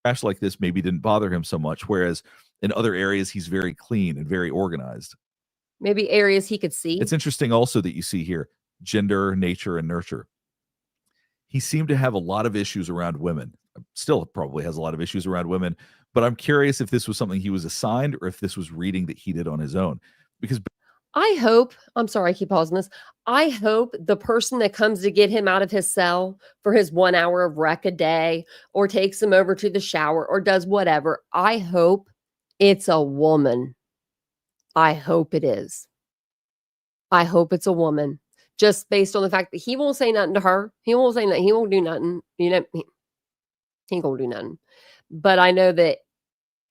S3: Trash like this maybe didn't bother him so much, whereas in other areas, he's very clean and very organized.
S2: Maybe areas he could see.
S3: It's interesting also that you see here, gender, nature, and nurture. He seemed to have a lot of issues around women. Still probably has a lot of issues around women, but I'm curious if this was something he was assigned or if this was reading that he did on his own. Because
S2: I hope, I'm sorry, I keep pausing this. I hope the person that comes to get him out of his cell for his 1 hour of rec a day, or takes him over to the shower, or does whatever, I hope it's a woman. I hope it is. I hope it's a woman. Just based on the fact that he won't say nothing to her. He won't say nothing. He won't do nothing. He ain't gonna do nothing. But I know that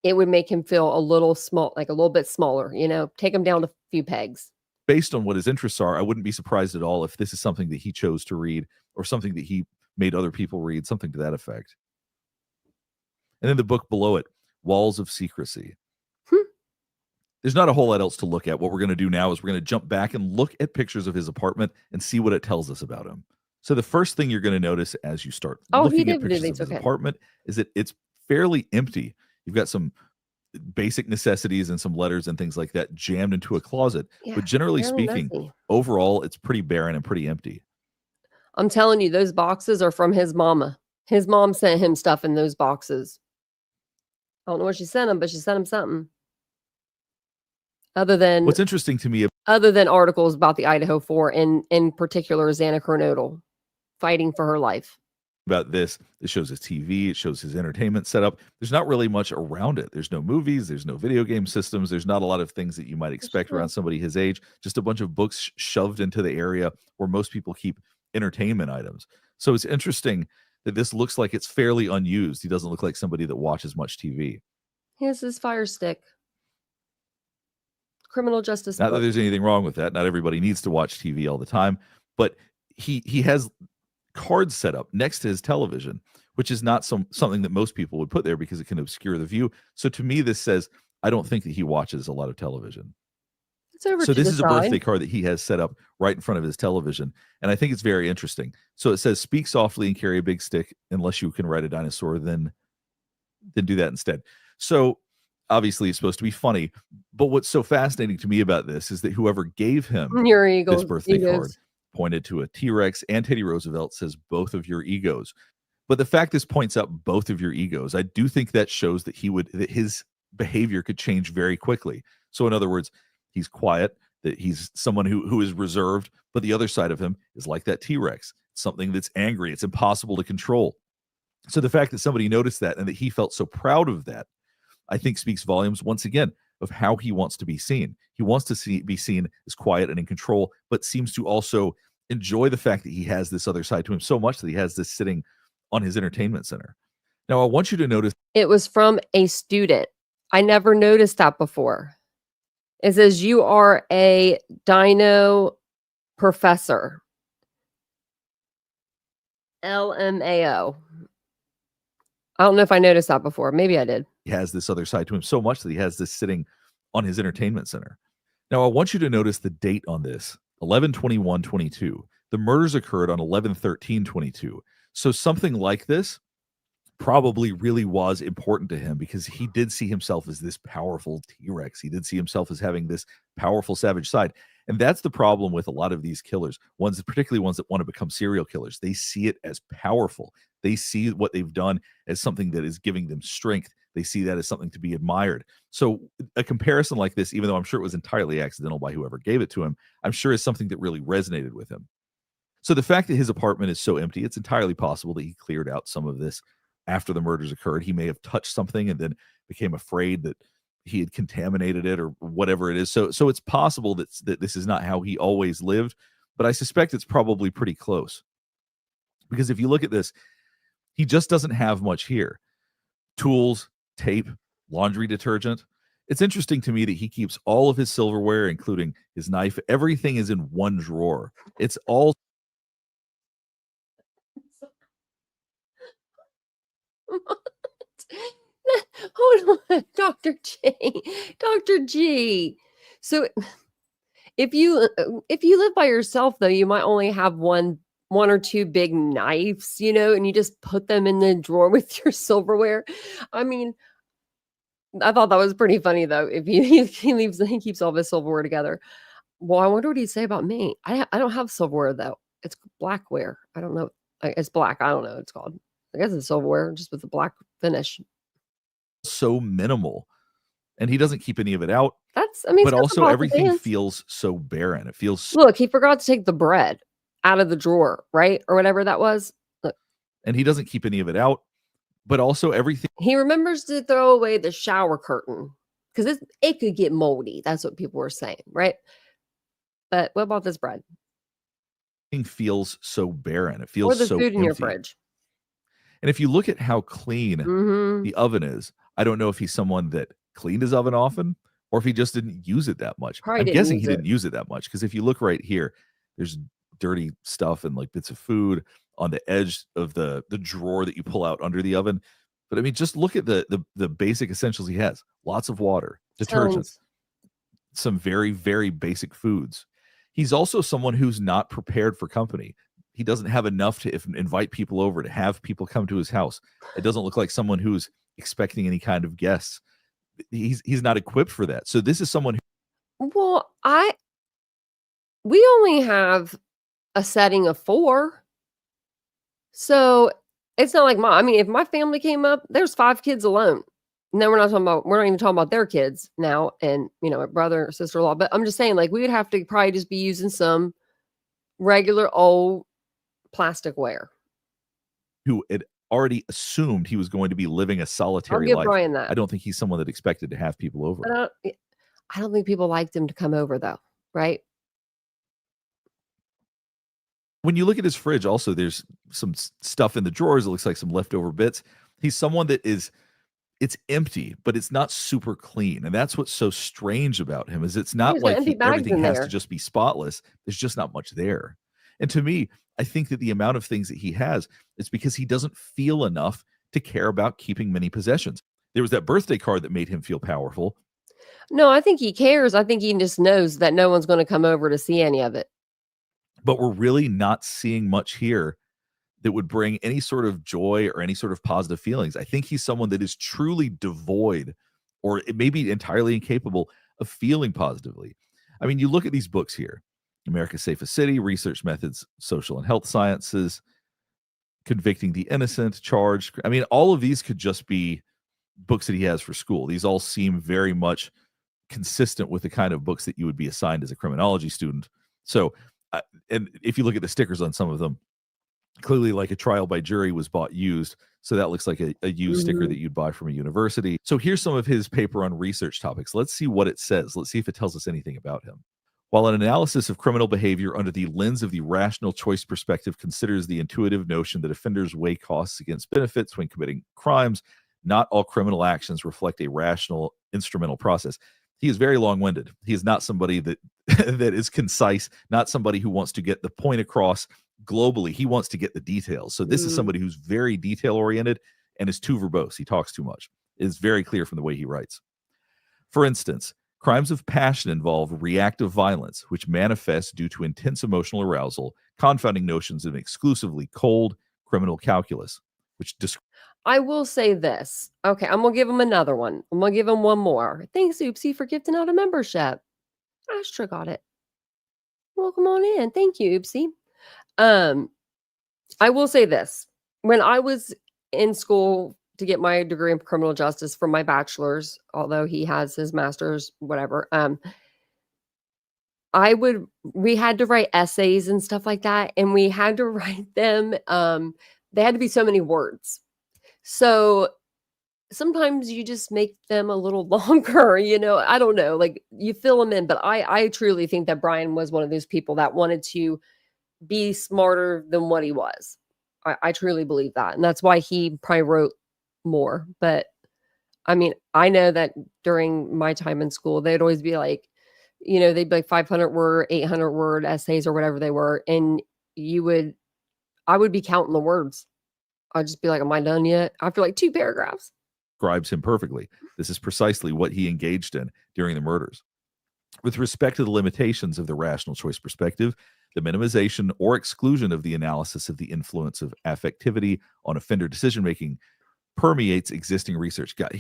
S2: it would make him feel a little small, like a little bit smaller, take him down a few pegs.
S3: Based on what his interests are, I wouldn't be surprised at all if this is something that he chose to read or something that he made other people read, something to that effect. And then the book below it, Walls of Secrecy. There's not a whole lot else to look at. What we're going to do now is we're going to jump back and look at pictures of his apartment and see what it tells us about him. So the first thing you're going to notice as you start looking at pictures of his apartment is that it's fairly empty. You've got some basic necessities and some letters and things like that jammed into a closet. Yeah, but generally speaking, overall, it's pretty barren and pretty empty.
S2: I'm telling you, those boxes are from his mama. His mom sent him stuff in those boxes. I don't know what she sent him, but she sent him something. Other than
S3: what's interesting to me,
S2: other than articles about the Idaho 4, and in particular Xana Kernodle fighting for her life.
S3: About this, it shows his TV, it shows his entertainment setup. There's not really much around it. There's no movies, there's no video game systems, there's not a lot of things that you might expect around somebody his age. Just a bunch of books shoved into the area where most people keep entertainment items. So it's interesting that this looks like it's fairly unused. He doesn't look like somebody that watches much TV.
S2: Here's his Fire Stick. Criminal justice.
S3: Not that there's anything wrong with that. Not everybody needs to watch TV all the time, but he has cards set up next to his television, which is not something that most people would put there because it can obscure the view. So to me, this says, I don't think that he watches a lot of television. So this is a birthday card that he has set up right in front of his television. And I think it's very interesting. So it says, speak softly and carry a big stick. Unless you can ride a dinosaur, then do that instead. So obviously it's supposed to be funny. But what's so fascinating to me about this is that whoever gave him this birthday card pointed to a T-Rex and Teddy Roosevelt, says both of your egos. But the fact this points out both of your egos, I do think that shows that that his behavior could change very quickly. So in other words, he's quiet, that he's someone who is reserved, but the other side of him is like that T-Rex, something that's angry. It's impossible to control. So the fact that somebody noticed that and that he felt so proud of that, I think speaks volumes once again of how he wants to be seen. He wants to be seen as quiet and in control, but seems to also enjoy the fact that he has this other side to him so much that he has this sitting on his entertainment center. Now, I want you to notice
S2: It was from a student. I never noticed that before. It says you are a dino professor. LMAO. I don't know if I noticed that before. Maybe I did.
S3: he has this other side to him so much that he has this sitting on his entertainment center. Now, I want you to notice the date on this, 11/21/22. The murders occurred on 11/13/22. So something like this probably really was important to him because he did see himself as this powerful T-Rex. He did see himself as having this powerful savage side. And that's the problem with a lot of these killers, particularly ones that want to become serial killers. They see it as powerful. They see what they've done as something that is giving them strength. They see that as something to be admired. So a comparison like this, even though I'm sure it was entirely accidental by whoever gave it to him, I'm sure is something that really resonated with him. So the fact that his apartment is so empty, it's entirely possible that he cleared out some of this after the murders occurred. He may have touched something and then became afraid that he had contaminated it or whatever it is. So it's possible that this is not how he always lived, but I suspect it's probably pretty close. Because if you look at this, he just doesn't have much here. Tools, tape, laundry detergent. It's interesting to me that he keeps all of his silverware, including his knife. Everything is in one drawer. It's all
S2: Hold on, Dr. G. Dr. G. So if you live by yourself, though, you might only have one or two big knives, and you just put them in the drawer with your silverware. I mean, I thought that was pretty funny, though. If he keeps all of his silverware together. Well, I wonder what he'd say about me. I don't have silverware, though. It's blackware. I don't know. It's black. I don't know what it's called. I guess it's silverware, just with a black finish.
S3: so minimal, and he doesn't keep any of it out.
S2: But
S3: also everything feels so barren. It feels
S2: Look, he forgot to take the bread out of the drawer, right? Or whatever that was. Look.
S3: And he doesn't keep any of it out, but also everything.
S2: He remembers to throw away the shower curtain because it could get moldy. That's what people were saying, right? But what about this bread?
S3: Everything feels so barren. It feels
S2: or the
S3: so
S2: food in your
S3: empty.
S2: fridge.
S3: And if you look at how clean the oven is, I don't know if he's someone that cleaned his oven often or if he just didn't use it that much. I'm guessing he didn't use it that much because if you look right here, there's dirty stuff and like bits of food on the edge of the drawer that you pull out under the oven. But I mean, just look at the basic essentials he has. Lots of water, detergents, some very, very basic foods. He's also someone who's not prepared for company. He doesn't have enough to invite people over, to have people come to his house. It doesn't look like someone who's expecting any kind of guests. He's not equipped for that. So this is someone who...
S2: Well, we only have a setting of 4. So it's not like if my family came up, there's 5 kids alone. No, we're not even talking about their kids now and, my brother or sister-in-law. But I'm just saying, like, we would have to probably just be using some regular old plasticware.
S3: Who had already assumed he was going to be living a solitary life.
S2: Bryan that.
S3: I don't think he's someone that expected to have people over.
S2: I don't think people liked him to come over, though, right?
S3: When you look at his fridge, also, there's some stuff in the drawers. It looks like some leftover bits. He's someone that it's empty, but it's not super clean. And that's what's so strange about him is it's not like everything has to just be spotless. There's just not much there. And to me, I think that the amount of things that he has is because he doesn't feel enough to care about keeping many possessions. There was that birthday card that made him feel powerful.
S2: No, I think he cares. I think he just knows that no one's going to come over to see any of it.
S3: But we're really not seeing much here that would bring any sort of joy or any sort of positive feelings. I think he's someone that is truly devoid, or it may be entirely incapable of feeling positively. I mean, you look at these books here. America's Safest City, Research Methods, Social and Health Sciences, Convicting the Innocent, Charged. I mean, all of these could just be books that he has for school. These all seem very much consistent with the kind of books that you would be assigned as a criminology student. So, and if you look at the stickers on some of them, Clearly, like a trial by jury was bought used. So that looks like a used sticker that you'd buy from a university. So here's some of his paper on research topics. Let's see what it says. Let's see if it tells us anything about him. While an analysis of criminal behavior under the lens of the rational choice perspective considers the intuitive notion that offenders weigh costs against benefits when committing crimes, not all criminal actions reflect a rational instrumental process. He is very long-winded. He is not somebody that that is concise, not somebody who wants to get the point across globally. He wants to get the details. So this is somebody who's very detail-oriented and is too verbose. He talks too much. It's very clear from the way he writes. For instance, crimes of passion involve reactive violence, which manifests due to intense emotional arousal, confounding notions of exclusively cold criminal calculus, which
S2: I will say this. Okay, I'm gonna give him another one. I'm gonna give him one more. Thanks, Oopsie, for gifting out a membership. Astra got it. Welcome on in. Thank you, Oopsie. I will say this. When I was in school to get my degree in criminal justice for my bachelor's, although he has his master's, whatever, we had to write essays and stuff like that, and we had to write them. They had to be so many words. So sometimes you just make them a little longer, I don't know, like you fill them in. But I truly think that Bryan was one of those people that wanted to be smarter than what he was. I truly believe that. And that's why he probably wrote more. But I mean, I know that during my time in school, they'd always be like, they'd be like 500 word, 800 word essays or whatever they were. And I would be counting the words. I'd just be like, am I done yet? After like 2 paragraphs.
S3: Describes him perfectly. This is precisely what he engaged in during the murders. With respect to the limitations of the rational choice perspective, the minimization or exclusion of the analysis of the influence of affectivity on offender decision-making permeates existing research. God,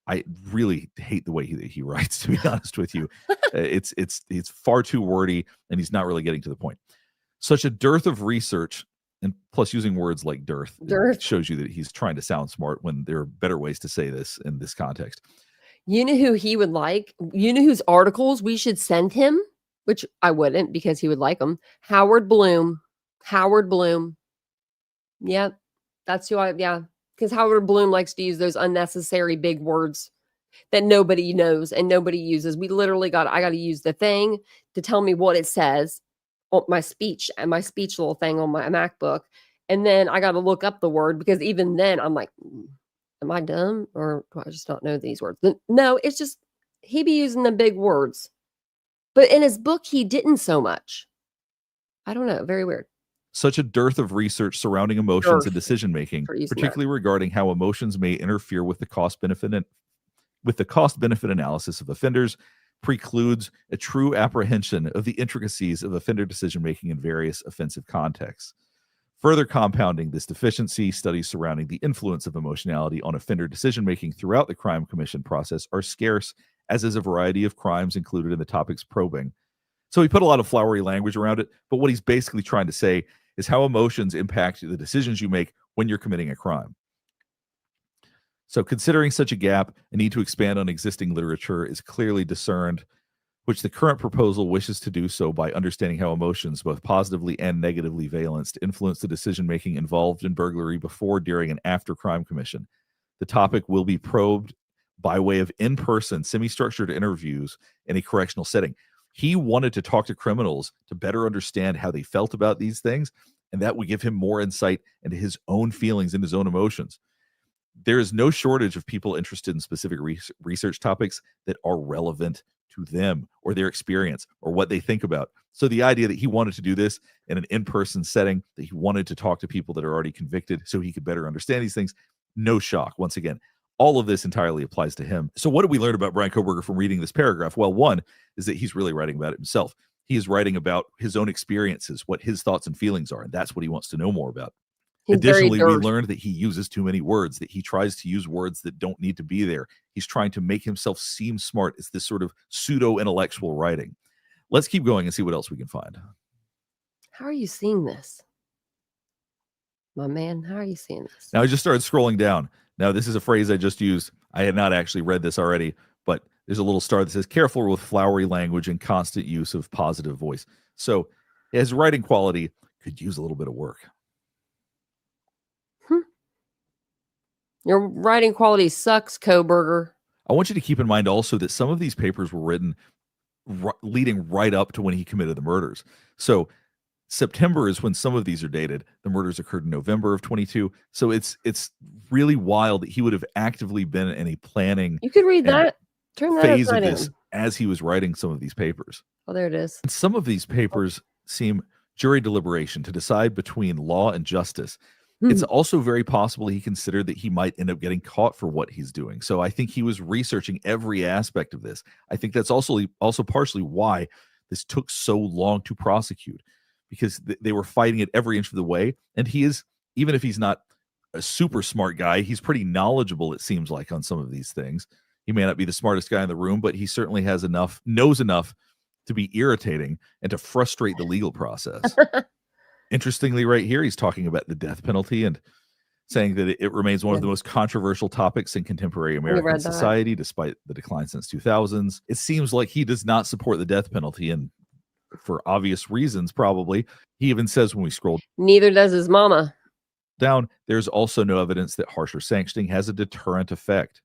S3: I really hate the way he writes, to be honest with you. It's far too wordy, and he's not really getting to the point. Such a dearth of research, and plus using words like dearth shows you that he's trying to sound smart when there are better ways to say this in this context.
S2: You know who he would like? You know whose articles we should send him? Which I wouldn't, because he would like them. Howard Bloom. Yep. That's who because Howard Bloom likes to use those unnecessary big words that nobody knows and nobody uses. I got to use the thing to tell me what it says on my speech little thing on my MacBook. And then I got to look up the word, because even then I'm like, am I dumb, or do I just not know these words? No, it's just he be using the big words. But in his book, he didn't so much. I don't know. Very weird.
S3: Such a dearth of research surrounding emotions and decision-making, particularly regarding how emotions may interfere with the cost-benefit analysis of offenders, precludes a true apprehension of the intricacies of offender decision-making in various offensive contexts. Further compounding this deficiency, studies surrounding the influence of emotionality on offender decision-making throughout the crime commission process are scarce, as is a variety of crimes included in the topics probing. So he put a lot of flowery language around it, but what he's basically trying to say is how emotions impact the decisions you make when you're committing a crime. So considering such a gap, a need to expand on existing literature is clearly discerned, which the current proposal wishes to do so by understanding how emotions, both positively and negatively valenced, influence the decision-making involved in burglary before, during, and after crime commission. The topic will be probed by way of in-person, semi-structured interviews in a correctional setting. He wanted to talk to criminals to better understand how they felt about these things, and that would give him more insight into his own feelings and his own emotions. There is no shortage of people interested in specific research topics that are relevant to them or their experience or what they think about. So the idea that he wanted to do this in an in-person setting, that he wanted to talk to people that are already convicted so he could better understand these things, no shock. Once again, all of this entirely applies to him. So what did we learn about Bryan Kohberger from reading this paragraph? Well, one is that he's really writing about it himself. He is writing about his own experiences, what his thoughts and feelings are, and that's what he wants to know more about. Additionally, we learned that he uses too many words, that he tries to use words that don't need to be there. He's trying to make himself seem smart. It's this sort of pseudo-intellectual writing. Let's keep going and see what else we can find.
S2: How are you seeing this? My man, how are you seeing this?
S3: Now, I just started scrolling down. Now, this is a phrase I just used. I had not actually read this already, but there's a little star that says, careful with flowery language and constant use of positive voice. So his writing quality could use a little bit of work.
S2: Your writing quality sucks, Kohberger.
S3: I want you to keep in mind also that some of these papers were written leading right up to when he committed the murders. So September is when some of these are dated. The murders occurred in November of 22. So it's really wild that he would have actively been in a planning
S2: You could read that. Turn that
S3: phase of
S2: upside
S3: this
S2: down.
S3: as he was writing some of these papers.
S2: Oh, there it is.
S3: And some of these papers seem jury deliberation to decide between law and justice. It's also very possible he considered that he might end up getting caught for what he's doing. So I think he was researching every aspect of this. I think that's also partially why this took so long to prosecute, because they were fighting it every inch of the way. And he is, even if he's not a super smart guy, he's pretty knowledgeable, it seems like, on some of these things. He may not be the smartest guy in the room, but he certainly knows enough to be irritating and to frustrate the legal process. Interestingly, right here, he's talking about the death penalty and saying that it remains one of the most controversial topics in contemporary American society, despite the decline since 2000s. It seems like he does not support the death penalty, and for obvious reasons, probably. He even says when we scroll
S2: Neither does his mama.
S3: down, there's also no evidence that harsher sanctioning has a deterrent effect.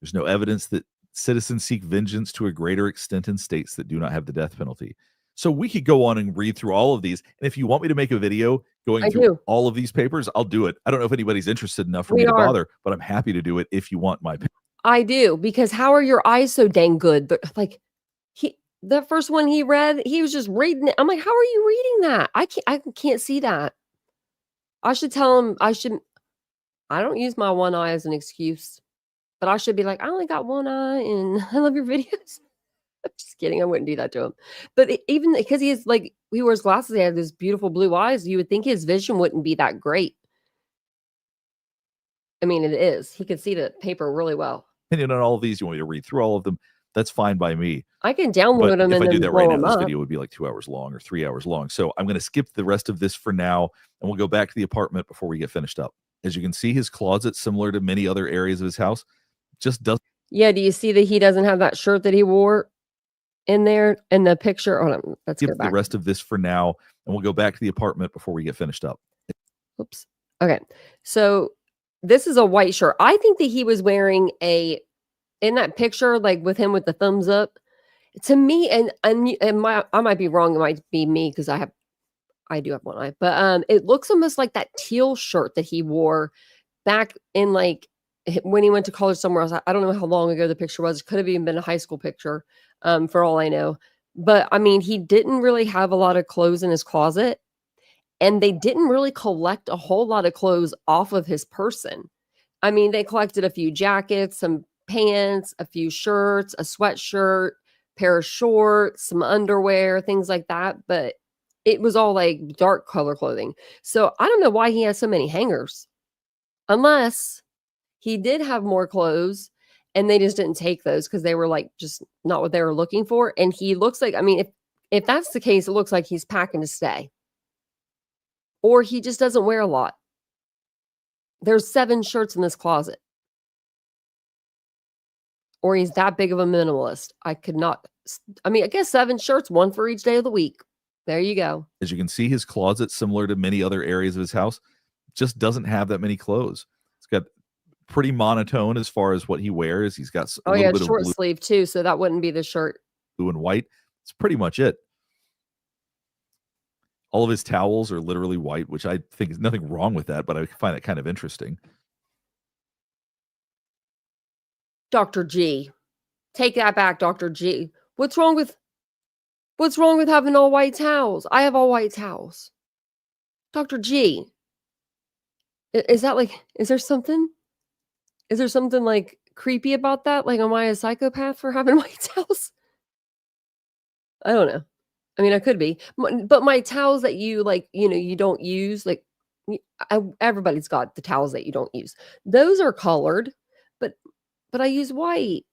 S3: There's no evidence that citizens seek vengeance to a greater extent in states that do not have the death penalty. So we could go on and read through all of these. And if you want me to make a video going through all of these papers, I'll do it. I don't know if anybody's interested enough for me to bother, but I'm happy to do it if you want my opinion.
S2: I do, because how are your eyes so dang good? But like the first one he read, he was just reading it. I'm like, how are you reading that? I can't see that. I should tell him I don't use my one eye as an excuse, but I should be like, I only got one eye and I love your videos. I'm just kidding. I wouldn't do that to him. But even because he wears glasses, he has those beautiful blue eyes, you would think his vision wouldn't be that great. I mean, it is. He can see the paper really well.
S3: Opinion on all of these, you want me to read through all of them, that's fine by me.
S2: I can download them.
S3: If
S2: and
S3: I do that right now, this
S2: up.
S3: video would be like 2 hours long or 3 hours long. So I'm going to skip the rest of this for now, and we'll go back to the apartment before we get finished up. As you can see, his closet, similar to many other areas of his house, just doesn't.
S2: Yeah, do you see that he doesn't have that shirt that he wore in there in the picture? Hold on, let's
S3: skip
S2: go back.
S3: The rest of this for now, and we'll go back to the apartment before we get finished up.
S2: Oops. Okay, so this is a white shirt. I think that he was wearing in that picture, like with him with the thumbs up. To me, and I might be wrong. It might be me because I do have one eye, but it looks almost like that teal shirt that he wore back in like when he went to college somewhere else. I don't know how long ago the picture was. It could have even been a high school picture, for all I know. But I mean, he didn't really have a lot of clothes in his closet, and they didn't really collect a whole lot of clothes off of his person. I mean, they collected a few jackets, some pants, a few shirts, a sweatshirt, pair of shorts, some underwear, things like that. But it was all like dark color clothing. So I don't know why he has so many hangers, unless he did have more clothes and they just didn't take those because they were like just not what they were looking for. And he looks like, I mean, if that's the case, it looks like he's packing to stay, or he just doesn't wear a lot. There's 7 shirts in this closet. Or he's that big of a minimalist. I guess 7 shirts, 1 for each day of the week. There you go.
S3: As you can see, his closet, similar to many other areas of his house, just doesn't have that many clothes. It's got pretty monotone as far as what he wears. He's got a little bit
S2: short
S3: of blue,
S2: sleeve too, so that wouldn't be the shirt.
S3: Blue and white. It's pretty much it. All of his towels are literally white, which I think is nothing wrong with that, but I find it kind of interesting.
S2: Dr. G. Take that back, Dr. G. What's wrong with having all white towels? I have all white towels. Dr. G. Is there something like creepy about that? Like, am I a psychopath for having white towels? I don't know. I mean, I could be, but my towels that you you don't use, like everybody's got the towels that you don't use. Those are colored, but I use white.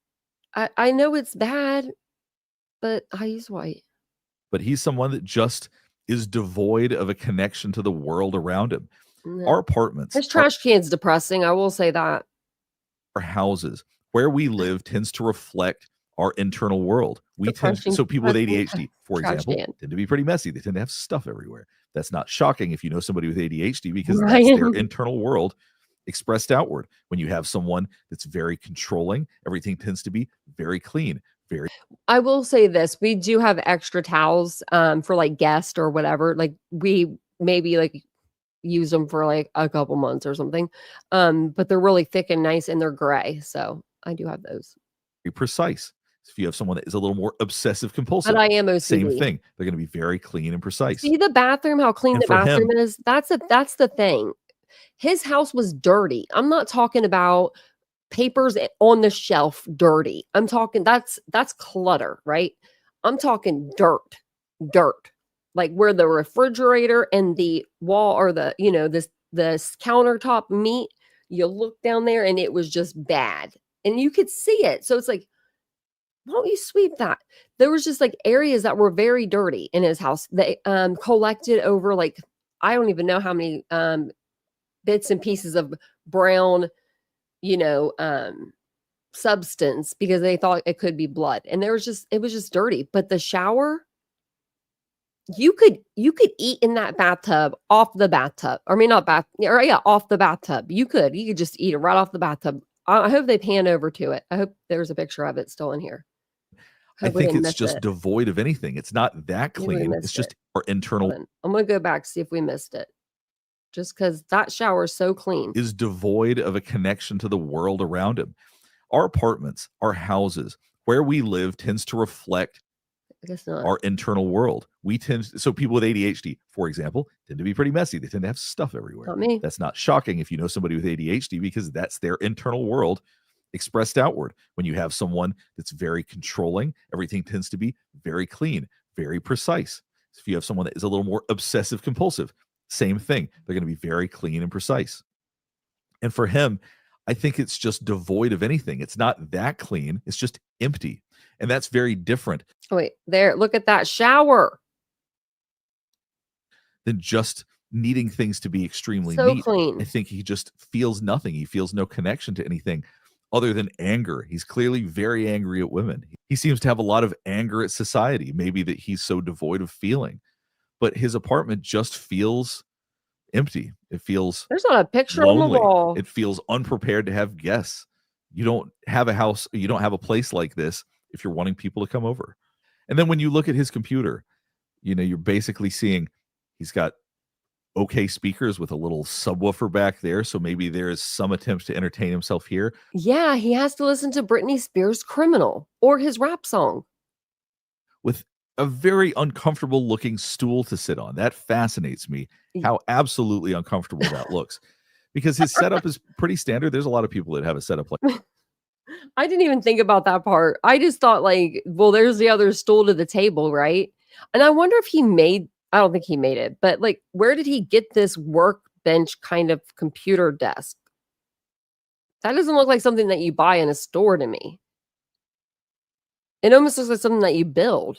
S2: I know it's bad, but I use white.
S3: But he's someone that just is devoid of a connection to the world around him.
S2: No.
S3: Our apartments,
S2: his trash can's depressing. I will say that.
S3: Our houses, where we live, tends to reflect our internal world. So people with ADHD, for example, tend to be pretty messy. They tend to have stuff everywhere. That's not shocking if you know somebody with ADHD, because that's their internal world expressed outward. When you have someone that's very controlling, everything tends to be very clean, very.
S2: I will say this, we do have extra towels for like guests or whatever. Like we maybe like use them for like a couple months or something. But they're really thick and nice and they're gray. So I do have those.
S3: Very precise. If you have someone that is a little more obsessive compulsive,
S2: But I am OCD.
S3: same thing. They're going to be very clean and precise.
S2: See the bathroom, how clean
S3: And
S2: the
S3: for
S2: bathroom
S3: him-
S2: is? That's the thing. His house was dirty. I'm not talking about papers on the shelf dirty. I'm talking that's clutter, right? I'm talking dirt. Like where the refrigerator and the wall or the, this countertop meet, you look down there and it was just bad. And you could see it. So it's like, why don't you sweep that? There was just like areas that were very dirty in his house. They collected over like, I don't even know how many bits and pieces of brown, substance because they thought it could be blood. And it was just dirty. But the shower, you could eat in that bathtub off the bathtub. I mean, off the bathtub. You could just eat it right off the bathtub. I hope they pan over to it. I hope there's a picture of it still in here.
S3: I think it's just devoid of anything. It's not that clean. It's just our internal.
S2: I'm going to go back, see if we missed it. Just because that shower is so clean.
S3: Is devoid of a connection to the world around him. Our apartments, our houses, where we live tends to reflect
S2: I guess not.
S3: our internal world. So people with ADHD, for example, tend to be pretty messy. They tend to have stuff everywhere.
S2: Not me.
S3: That's not shocking if you know somebody with ADHD because that's their internal world expressed outward. When you have someone that's very controlling, everything tends to be very clean, very precise. If you have someone that is a little more obsessive compulsive, same thing. They're going to be very clean and precise. And for him, I think it's just devoid of anything. It's not that clean. It's just empty. And that's very different.
S2: Oh, wait, there. Look at that shower.
S3: Than just needing things to be extremely
S2: So
S3: neat.
S2: clean.
S3: I think he just feels nothing. He feels no connection to anything other than anger. He's clearly very angry at women. He seems to have a lot of anger at society, maybe that he's so devoid of feeling. But his apartment just feels empty. It feels
S2: There's not a picture
S3: lonely.
S2: on the wall.
S3: It feels unprepared to have guests. You don't have a house, you don't have a place like this if you're wanting people to come over. And then when you look at his computer, you're basically seeing he's got okay speakers with a little subwoofer back there. So maybe there is some attempt to entertain himself here.
S2: Yeah, he has to listen to Britney Spears' Criminal or his rap song.
S3: With a very uncomfortable looking stool to sit on. That fascinates me, how absolutely uncomfortable that looks. Because his setup is pretty standard. There's a lot of people that have a setup like
S2: I didn't even think about that part. I just thought like, well, there's the other stool to the table, right? And I wonder if I don't think he made it, but like, where did he get this workbench kind of computer desk? That doesn't look like something that you buy in a store to me. It almost looks like something that you build.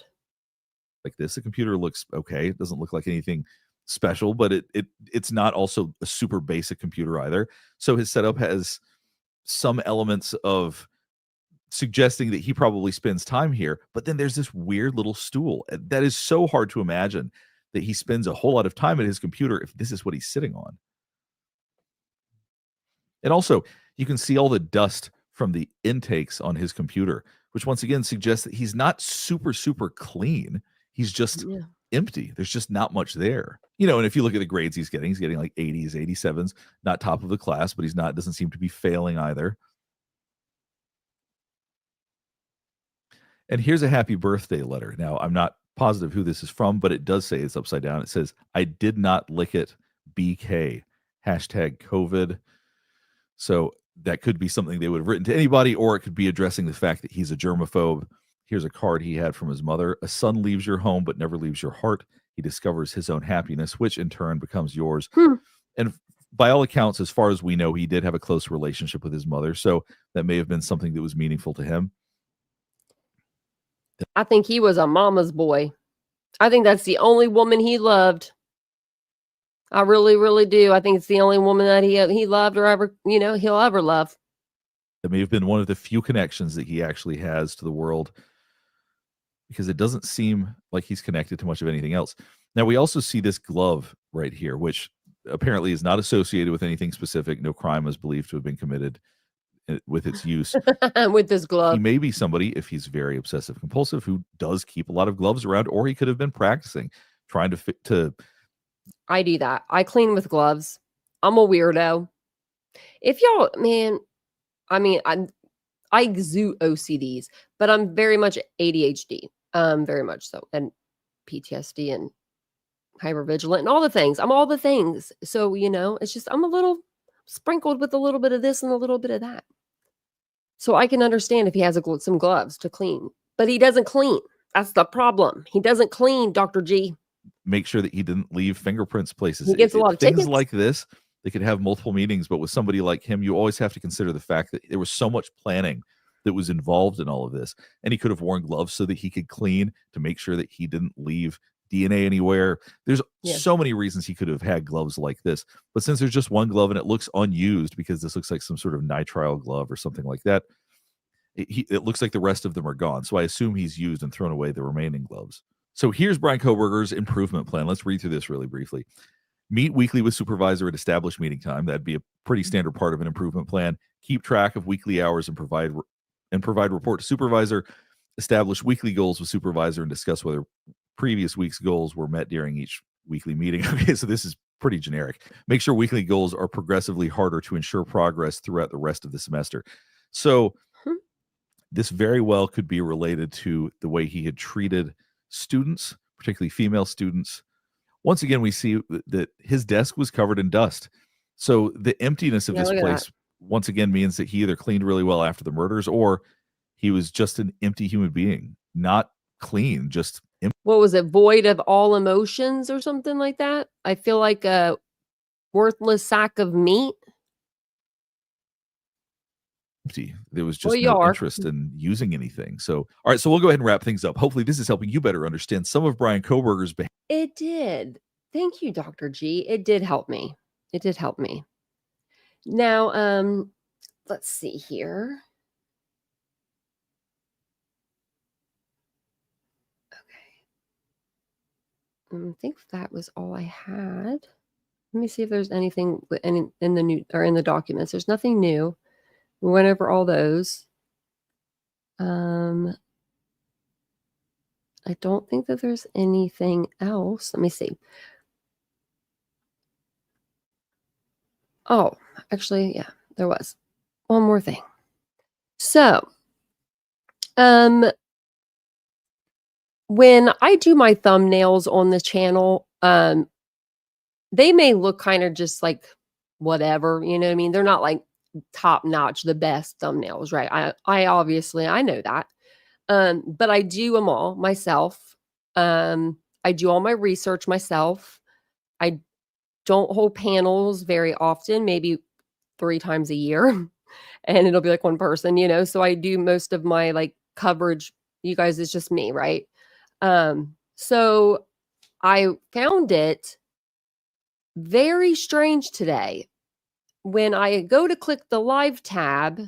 S3: like this. The computer looks okay. It doesn't look like anything special, but it's not also a super basic computer either. So his setup has some elements of suggesting that he probably spends time here, but then there's this weird little stool that is so hard to imagine that he spends a whole lot of time at his computer if this is what he's sitting on. And also, you can see all the dust from the intakes on his computer, which once again suggests that he's not super, super clean. He's just empty. There's just not much there. And if you look at the grades he's getting like 80s, 87s, not top of the class, but doesn't seem to be failing either. And here's a happy birthday letter. Now, I'm not positive who this is from, but it does say it's upside down. It says, "I did not lick it, BK, #COVID." So that could be something they would have written to anybody, or it could be addressing the fact that he's a germaphobe. Here's a card he had from his mother. "A son leaves your home, but never leaves your heart. He discovers his own happiness, which in turn becomes yours." And by all accounts, as far as we know, he did have a close relationship with his mother. So that may have been something that was meaningful to him.
S2: I think he was a mama's boy. I think that's the only woman he loved. I really, really do. I think it's the only woman that he loved or ever, he'll ever love.
S3: That may have been one of the few connections that he actually has to the world, because it doesn't seem like he's connected to much of anything else. Now, we also see this glove right here, which apparently is not associated with anything specific. No crime is believed to have been committed with its use.
S2: With this glove.
S3: He may be somebody, if he's very obsessive compulsive, who does keep a lot of gloves around, or he could have been practicing, trying to fit to.
S2: I do that. I clean with gloves. I'm a weirdo. If y'all, man, I mean, I exude OCDs, but I'm very much ADHD. Very much so. And PTSD and hypervigilant and all the things. I'm all the things. So, you know, it's just, I'm a little sprinkled with a little bit of this and a little bit of that. So I can understand if he has some gloves to clean, but he doesn't clean. That's the problem. He doesn't clean, Dr. G.
S3: Make sure that he didn't leave fingerprints places.
S2: He gets a lot of
S3: things
S2: tickets.
S3: like this. They could have multiple meetings, but with somebody like him, you always have to consider the fact that there was so much planning that was involved in all of this. And he could have worn gloves so that he could clean, to make sure that he didn't leave DNA anywhere. There's so many reasons he could have had gloves like this. But since there's just one glove and it looks unused, because this looks like some sort of nitrile glove or something like that, it looks like the rest of them are gone. So I assume he's used and thrown away the remaining gloves. So here's Bryan Kohberger's improvement plan. Let's read through this really briefly. Meet weekly with supervisor at established meeting time. That'd be a pretty standard part of an improvement plan. Keep track of weekly hours and provide report to supervisor. Establish weekly goals with supervisor and discuss whether previous week's goals were met during each weekly meeting. Okay, so this is pretty generic. Make sure weekly goals are progressively harder to ensure progress throughout the rest of the semester. So this very well could be related to the way he had treated students, particularly female students. Once again, we see that his desk was covered in dust. So the emptiness of this place, once again, means that he either cleaned really well after the murders, or he was just an empty human being, not clean, just empty.
S2: What was it? Void of all emotions or something like that? I feel like a worthless sack of meat.
S3: There was just no interest in using anything. So, all right, so we'll go ahead and wrap things up. Hopefully this is helping you better understand some of Bryan Kohberger's behavior.
S2: It did. Thank you, Dr. G. It did help me. It did help me. Now, let's see here. Okay. I think that was all I had. Let me see if there's anything in the new or in the documents. There's nothing new. We went over all those. I don't think that there's anything else. Let me see. Oh, actually, yeah, there was one more thing. So, when I do my thumbnails on the channel, they may look kind of just like whatever, you know what I mean? They're not like top notch, the best thumbnails, right? I obviously, I know that. But I do them all myself. I do all my research myself. I don't hold panels very often, maybe 3 times a year, and it'll be like one person, you know? So I do most of my like coverage. You guys, it's just me, right? So I found it very strange today when I go to click the live tab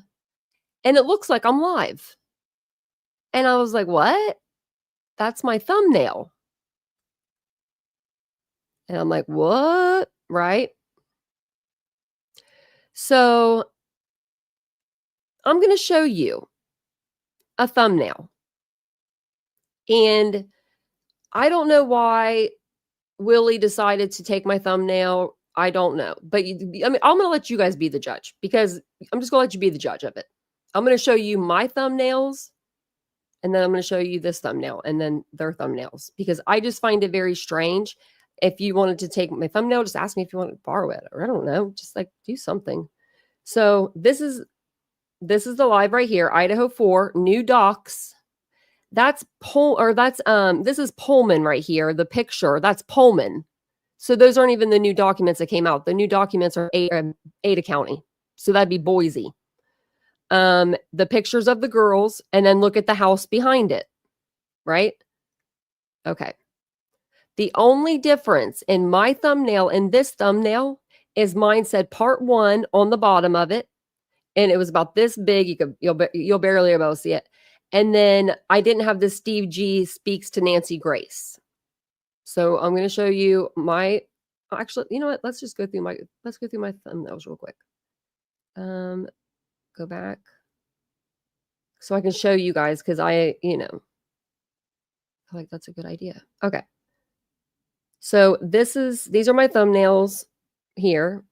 S2: and it looks like I'm live. And I was like, what? That's my thumbnail. And I'm like, what? Right? So I'm going to show you a thumbnail. And I don't know why Willie decided to take my thumbnail. I don't know. But I mean, I'm going to let you guys be the judge, because I'm just going to let you be the judge of it. I'm going to show you my thumbnails, and then I'm going to show you this thumbnail and then their thumbnails, because I just find it very strange. If you wanted to take my thumbnail, just ask me if you want to borrow it, or I don't know, just like do something. So this is the live right here, Idaho 4, new docs. That's this is Pullman right here. The picture, that's Pullman. So those aren't even the new documents that came out. The new documents are Ada County. So that'd be Boise. The pictures of the girls, and then look at the house behind it, right? Okay. The only difference in my thumbnail and this thumbnail is mine said part 1 on the bottom of it, and it was about this big. You'll barely be able to see it. And then I didn't have the Steve G speaks to Nancy Grace. So I'm going to show you my Actually, you know what? Let's go through my thumbnails real quick. Go back so I can show you guys, because I feel like that's a good idea. Okay. So these are my thumbnails here.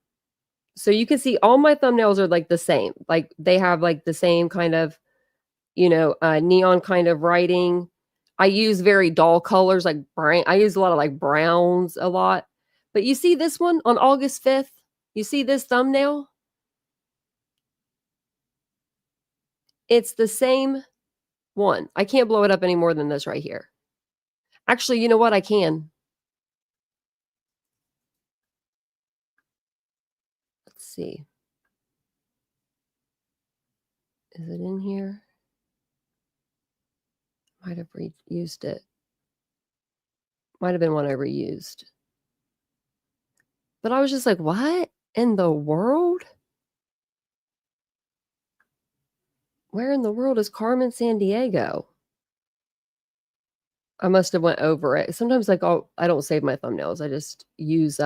S2: So you can see all my thumbnails are like the same. Like they have like the same kind of, neon kind of writing. I use very dull colors like Bryan. I use a lot of like browns a lot. But you see this one on August 5th? You see this thumbnail? It's the same one. I can't blow it up any more than this right here. Actually, you know what? I can. Let's see. Is it in here? Might have reused it. Might have been one I reused. But I was just like, what in the world? Where in the world is Carmen Sandiego? I must have went over it. Sometimes like I don't save my thumbnails. I just use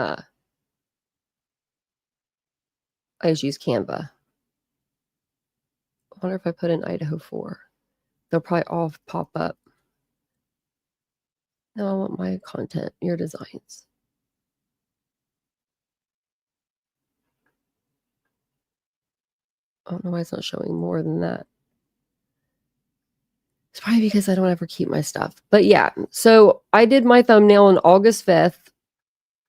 S2: Canva. I wonder if I put in Idaho 4. They'll probably all pop up. No, I want my content, your designs. I don't know why it's not showing more than that. It's probably because I don't ever keep my stuff. But yeah, so I did my thumbnail on August 5th.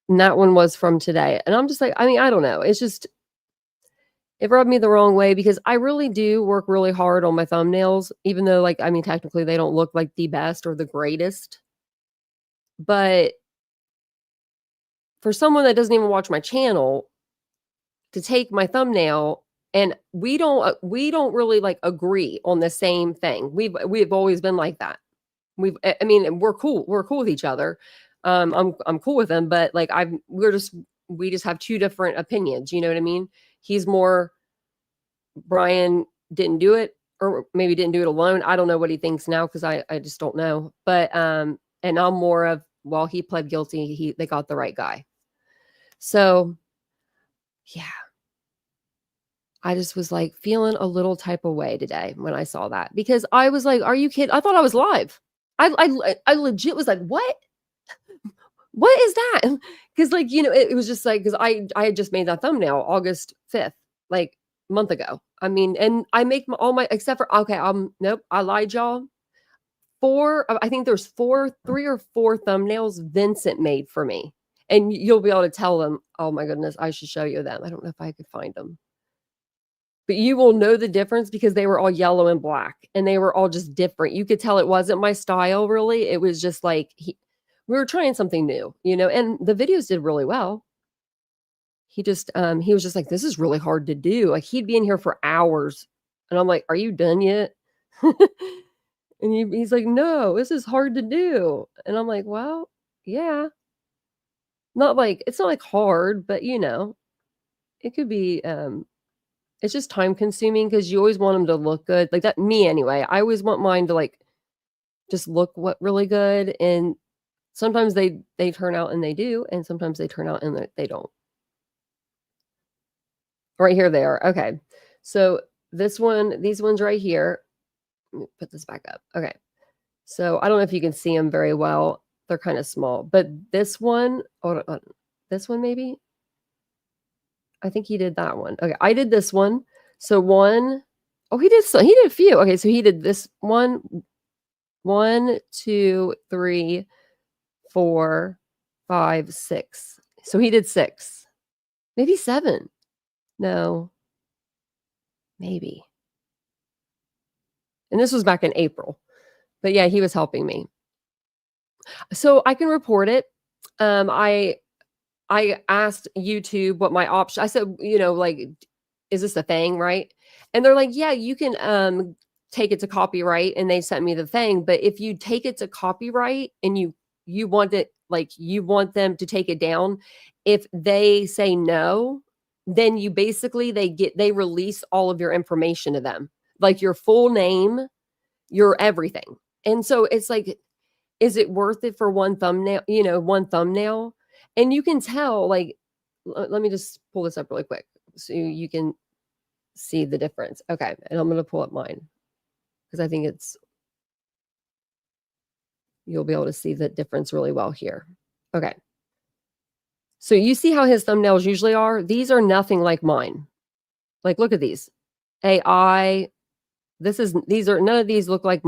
S2: And that one was from today. And I'm just like, I don't know. It's just, it rubbed me the wrong way because I really do work really hard on my thumbnails, even though technically they don't look like the best or the greatest. But for someone that doesn't even watch my channel to take my thumbnail, and we don't really like agree on the same thing. We've always been like that. We're cool. We're cool with each other. I'm cool with them, but like we just have two different opinions. You know what I mean? He's more, Bryan didn't do it, or maybe didn't do it alone. I don't know what he thinks now because I just don't know. But and I'm more of, well, he pled guilty. They got the right guy. So yeah. I just was like feeling a little type of way today when I saw that, because I was like, are you kidding? I thought I was live. I legit was like, what is that? Because it was just like, because I had just made that thumbnail August 5th, like a month ago. And I make all my, except for, okay, nope, I lied, y'all. I think there's 3 or 4 thumbnails Vincent made for me. And you'll be able to tell them, oh my goodness, I should show you them. I don't know if I could find them. But you will know the difference because they were all yellow and black and they were all just different. You could tell it wasn't my style, really. It was just like, we were trying something new, and the videos did really well. He was just like, this is really hard to do. Like he'd be in here for hours and I'm like, are you done yet? And he's like, no, this is hard to do. And I'm like, well, yeah. It's not like hard, but it could be, it's just time consuming because you always want them to look good. Like that, me anyway. I always want mine to like just look really good. And sometimes they turn out and they do, and sometimes they turn out and they don't. Right here they are. Okay. So these ones right here. Let me put this back up. Okay. So I don't know if you can see them very well. They're kind of small, but this one, this one maybe. I think he did that one. Okay, I did this one. So he did a few. Okay, so he did this one. 1, 2, 3, 4, 5, 6. So he did 6. Maybe 7. No. Maybe. And this was back in April. But yeah, he was helping me. So I can report it. I asked YouTube what my option. I said, is this a thing, right? And they're like, yeah, you can take it to copyright, and they sent me the thing. But if you take it to copyright and you want it, like you want them to take it down, if they say no, then you basically they release all of your information to them, like your full name, your everything. And so it's like, is it worth it for one thumbnail? And you can tell, like, let me just pull this up really quick so you can see the difference. Okay, and I'm going to pull up mine because I think you'll be able to see the difference really well here. Okay. So you see how his thumbnails usually are? These are nothing like mine. Like, look at these. AI. None of these look like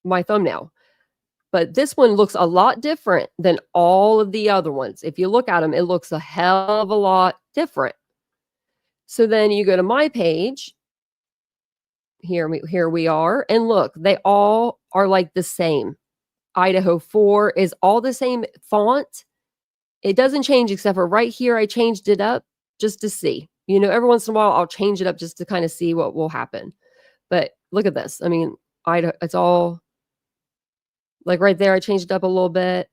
S2: my thumbnail. But this one looks a lot different than all of the other ones. If you look at them, it looks a hell of a lot different. So then you go to my page. Here we are. And look, they all are like the same. Idaho 4 is all the same font. It doesn't change except for right here. I changed it up just to see. You know, every once in a while, I'll change it up just to kind of see what will happen. But look at this. I mean, it's all like right there. I changed it up a little bit.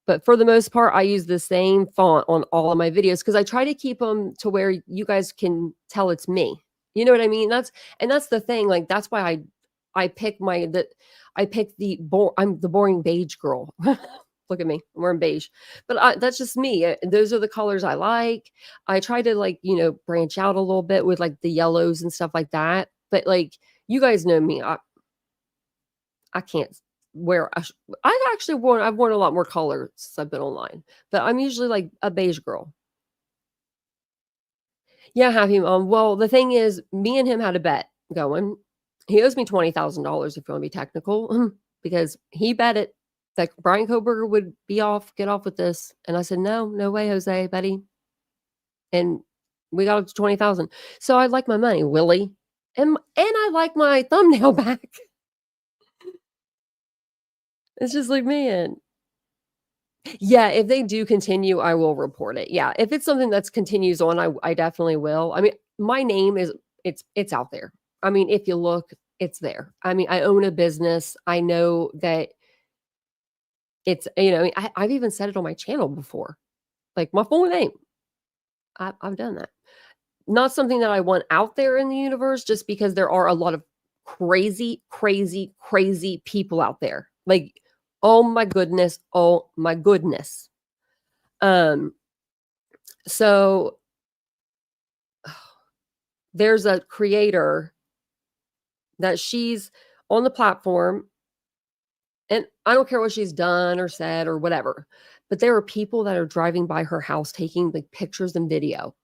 S2: But for the most part, I use the same font on all of my videos because I try to keep them to where you guys can tell it's me. You know what I mean? That's the thing. Like, that's why I pick I'm the boring beige girl. Look at me. I'm wearing beige. But that's just me. Those are the colors I like. I try to, like, you know, branch out a little bit with like the yellows and stuff like that. But like, you guys know me. I can't wear. I've worn a lot more color since I've been online. But I'm usually like a beige girl. Yeah, happy mom. Well, the thing is, me and him had a bet going. He owes me $20,000 if you want to be technical, because he bet it that Bryan Kohberger would get off with this. And I said, no way, Jose, buddy. And we got up to 20,000. So I'd like my money, Willie. And I like my thumbnail back. It's just like, man. Yeah, if they do continue, I will report it. Yeah, if it's something that continues on, I definitely will. I mean, my name is, it's out there. I mean, if you look, it's there. I mean, I own a business. I know that it's, you know, I've even said it on my channel before, like my full name. I've done that. Not something that I want out there in the universe, just because there are a lot of crazy people out there. Like, oh my goodness. So there's a creator that she's on the platform, and I don't care what she's done or said or whatever, but there are people that are driving by her house taking like pictures and video,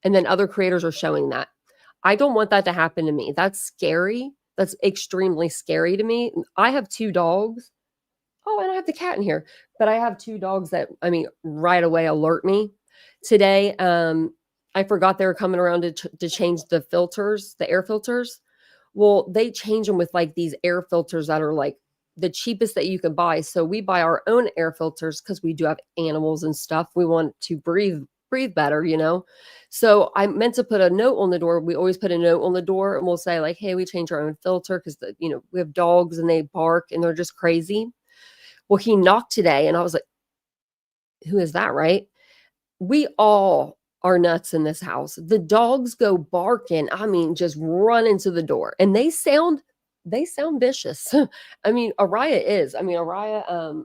S2: and then other creators are showing that. I don't want that to happen to me. That's scary. That's extremely scary to me. I have 2 dogs. Oh, and I have the cat in here, but I have 2 dogs that, I mean, right away alert me. Today, I forgot they were coming around to change the filters, the air filters. Well, they change them with like these air filters that are like the cheapest that you can buy. So we buy our own air filters because we do have animals and stuff. We want to breathe better, you know? So I meant to put a note on the door. We always put a note on the door, and we'll say like, hey, we change our own filter because, you know, we have dogs and they bark and they're just crazy. Well, he knocked today and I was like, who is that, right? We all are nuts in this house. The dogs go barking. I mean, just run into the door, and they sound vicious. I mean, Araya is. I mean, Araya,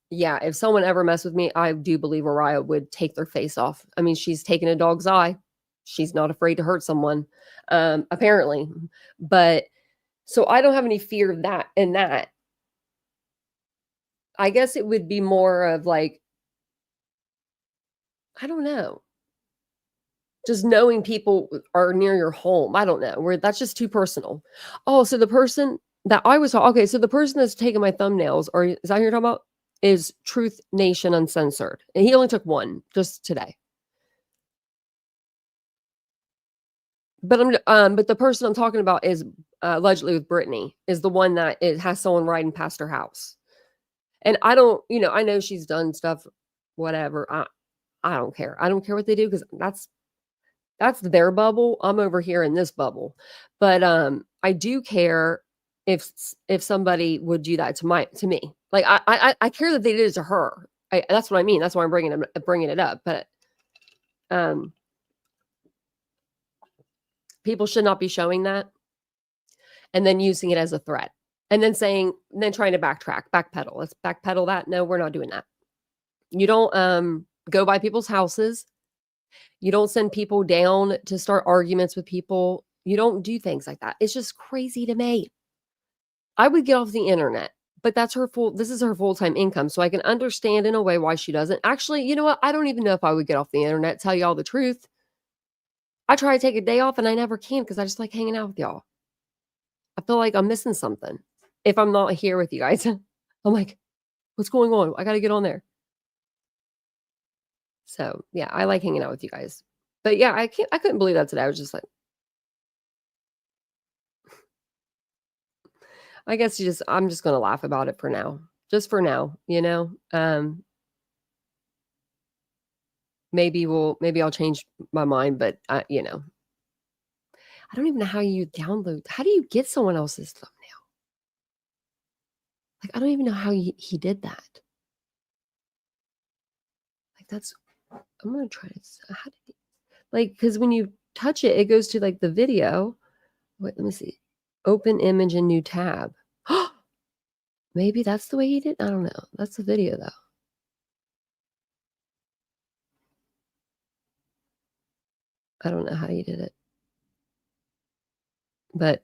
S2: yeah, if someone ever messed with me, I do believe Araya would take their face off. I mean, she's taken a dog's eye. She's not afraid to hurt someone, apparently. But so I don't have any fear of that and that. I guess it would be more of like, I don't know, just knowing people are near your home. I don't know, where that's just too personal. Oh, so the person that I was, okay, so the person that's taking my thumbnails, or is that who you're talking about, is Truth Nation Uncensored. And he only took one just today. But but the person I'm talking about is allegedly with Brittany, is the one that has someone riding past her house. And I don't, you know, I know she's done stuff, whatever. I don't care. I don't care what they do, because that's their bubble. I'm over here in this bubble. But I do care if somebody would do that to me. Like I care that they did it to her. That's what I mean. That's why I'm bringing it up. But people should not be showing that and then using it as a threat. And then trying to backpedal. Let's backpedal that. No, we're not doing that. You don't go by people's houses. You don't send people down to start arguments with people. You don't do things like that. It's just crazy to me. I would get off the internet, but this is her full-time income. So I can understand in a way why she doesn't. Actually, you know what? I don't even know if I would get off the internet, tell you all the truth. I try to take a day off and I never can because I just like hanging out with y'all. I feel like I'm missing something if I'm not here with you guys. I'm like, what's going on? I got to get on there. So yeah, I like hanging out with you guys. But yeah, I couldn't believe that today. I was just like, I guess I'm just going to laugh about it for now. Just for now, you know? Maybe I'll change my mind, but you know, I don't even know how how do you get someone else's thumbnail? Like, I don't even know how he did that. Like, I'm going to try to, how did he, like, because when you touch it, it goes to like the video. Wait, let me see. Open image in new tab. Maybe that's the way he did. I don't know. That's the video though. I don't know how he did it. But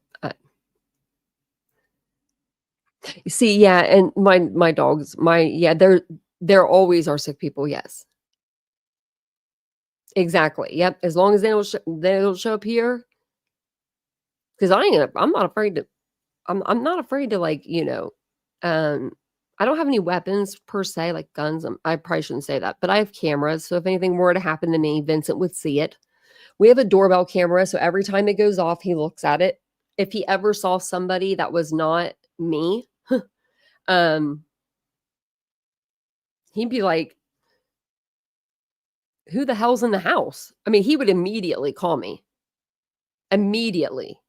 S2: you see, yeah, and my dogs, there always are sick people, yes. Exactly. Yep. As long as they don't show up here. Because I'm not afraid to I'm not afraid to, like, you know, I don't have any weapons per se, like guns. I probably shouldn't say that, but I have cameras. So if anything were to happen to me, Vincent would see it. We have a doorbell camera. So every time it goes off, he looks at it. If he ever saw somebody that was not me, he'd be like, who the hell's in the house? I mean, he would immediately call me. Immediately.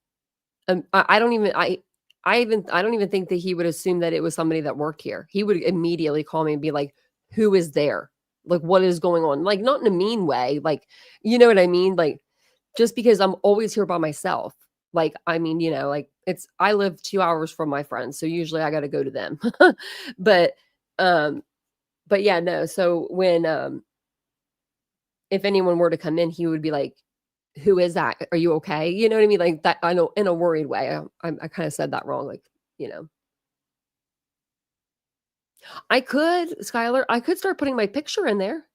S2: I don't even think that he would assume that it was somebody that worked here. He would immediately call me and be like, who is there? Like, what is going on? Like, not in a mean way. Like, you know what I mean? Like, just because I'm always here by myself. Like, I mean, you know, like I live 2 hours from my friends. So usually I got to go to them. But yeah, no. So when, if anyone were to come in, he would be like, who is that? Are you okay? You know what I mean? Like that, I know, in a worried way. I kind of said that wrong. Like, you know, I could, Skylar, I could start putting my picture in there.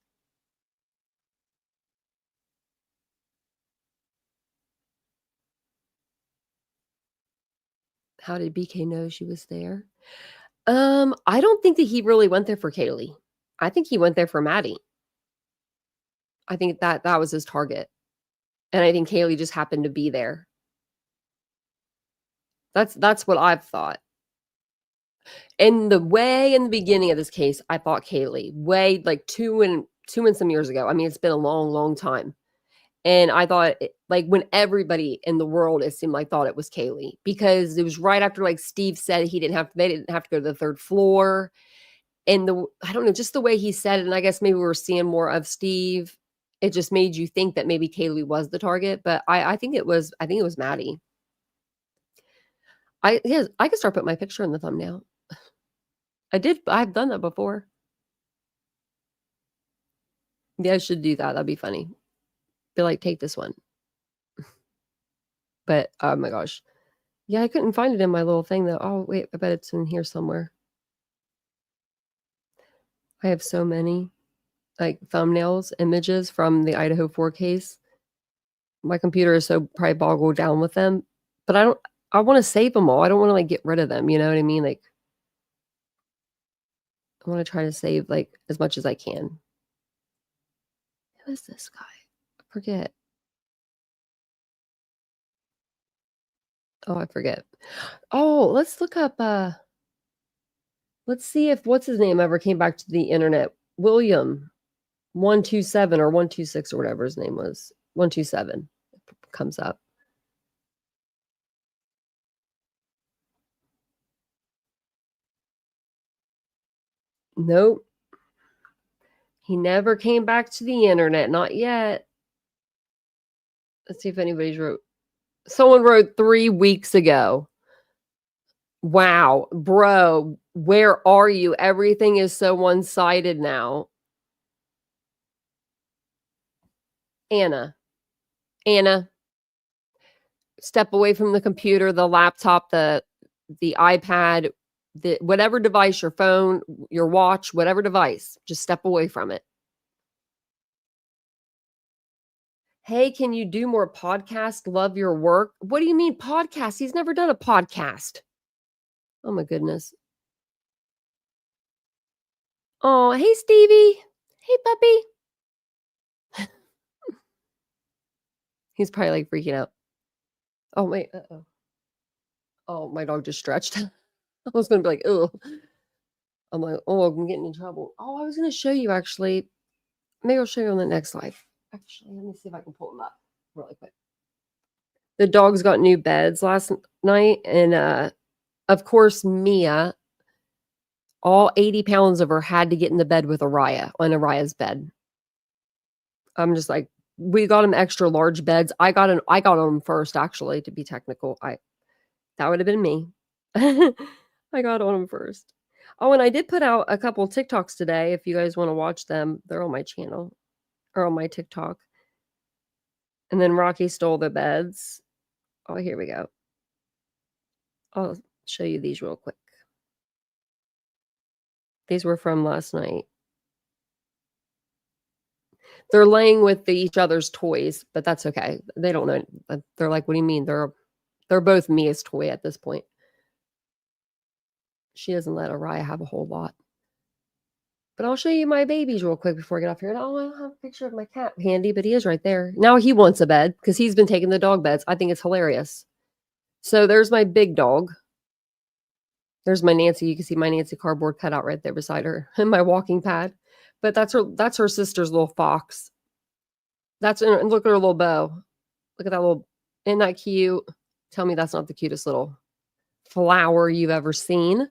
S2: How did BK know she was there? I don't think that he really went there for Kaylee. I think he went there for Maddie. I think that was his target. And I think Kaylee just happened to be there. That's what I've thought. In the beginning of this case, I thought Kaylee, way like two and some years ago. I mean, it's been a long, long time. And I thought, like, when everybody in the world, it seemed like, thought it was Kaylee, because it was right after, like, Steve said they didn't have to go to the third floor. And I don't know, just the way he said it. And I guess maybe we were seeing more of Steve. It just made you think that maybe Kaylee was the target. But I think it was Maddie. I could start putting my picture in the thumbnail. I've done that before. Yeah, I should do that. That'd be funny. Be like, take this one. But oh my gosh. Yeah, I couldn't find it in my little thing though. Oh wait, I bet it's in here somewhere. I have so many like thumbnails, images from the Idaho 4 case. My computer is so probably boggled down with them. But I want to save them all. I don't want to like get rid of them. You know what I mean? Like, I want to try to save like as much as I can. Who is this guy? I forget. Oh, I forget. Oh, let's look up, let's see if what's his name ever came back to the internet. William 127 or 126 or whatever his name was. 127 comes up. Nope. He never came back to the internet. Not yet. Let's see if anybody's wrote. Someone wrote 3 weeks ago. Wow, bro, where are you? Everything is so one-sided now. Anna, step away from the computer, the laptop, the iPad, the whatever device, your phone, your watch, whatever device, just step away from it. Hey, can you do more podcasts? Love your work. What do you mean podcast? He's never done a podcast. Oh my goodness. Oh, hey Stevie. Hey puppy. He's probably like freaking out. Oh wait, uh-oh. Oh, my dog just stretched. I was gonna be like, oh. I'm like, oh, I'm getting in trouble. Oh, I was gonna show you actually. Maybe I'll show you on the next slide. Actually, let me see if I can pull them up really quick. The dogs got new beds last night, and of course, Mia, all 80 pounds of her had to get in the bed with Araya on Araya's bed. I'm just like, we got them extra large beds. I got them first, actually, to be technical. That would have been me. I got on them first. Oh, and I did put out a couple TikToks today. If you guys want to watch them, they're on my channel or on my TikTok. And then Rocky stole the beds. Oh, here we go. I'll show you these real quick. These were from last night. They're laying with each other's toys, but that's okay. They don't know. They're like, what do you mean? They're both Mia's toy at this point. She doesn't let Araya have a whole lot. But I'll show you my babies real quick before I get off here. Oh, I don't have a picture of my cat handy, but he is right there. Now he wants a bed because he's been taking the dog beds. I think it's hilarious. So there's my big dog. There's my Nancy. You can see my Nancy cardboard cutout right there beside her and my walking pad. But that's her sister's little fox. And look at her little bow. Look at that little, isn't that cute? Tell me that's not the cutest little flower you've ever seen.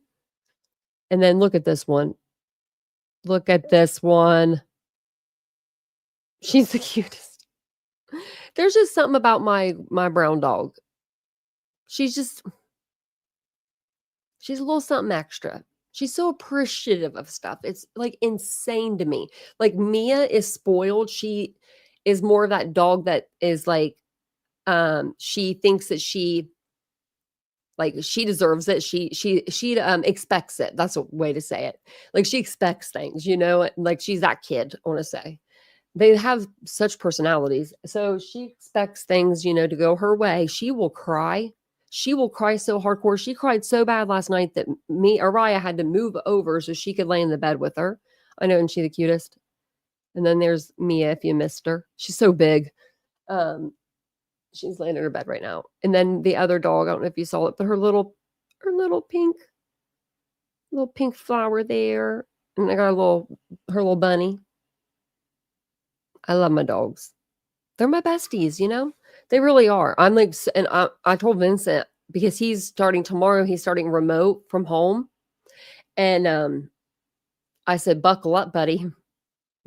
S2: And then look at this one. Look at this one. She's the cutest. There's just something about my brown dog. She's a little something extra. She's so appreciative of stuff. It's like insane to me. Like Mia is spoiled. She is more of that dog that is like, she thinks that she deserves it. She expects it. That's a way to say it. Like she expects things, like she's that kid, I want to say. They have such personalities. So she expects things, to go her way. She will cry. She will cry so hardcore. She cried so bad last night that Araya had to move over so she could lay in the bed with her. I know, isn't she the cutest? And then there's Mia, if you missed her. She's so big. She's laying in her bed right now. And then the other dog, I don't know if you saw it, but her little pink flower there. And I got her little bunny. I love my dogs. They're my besties, They really are. I'm like, and I told Vincent, because he's starting tomorrow, he's starting remote from home. And I said, buckle up, buddy.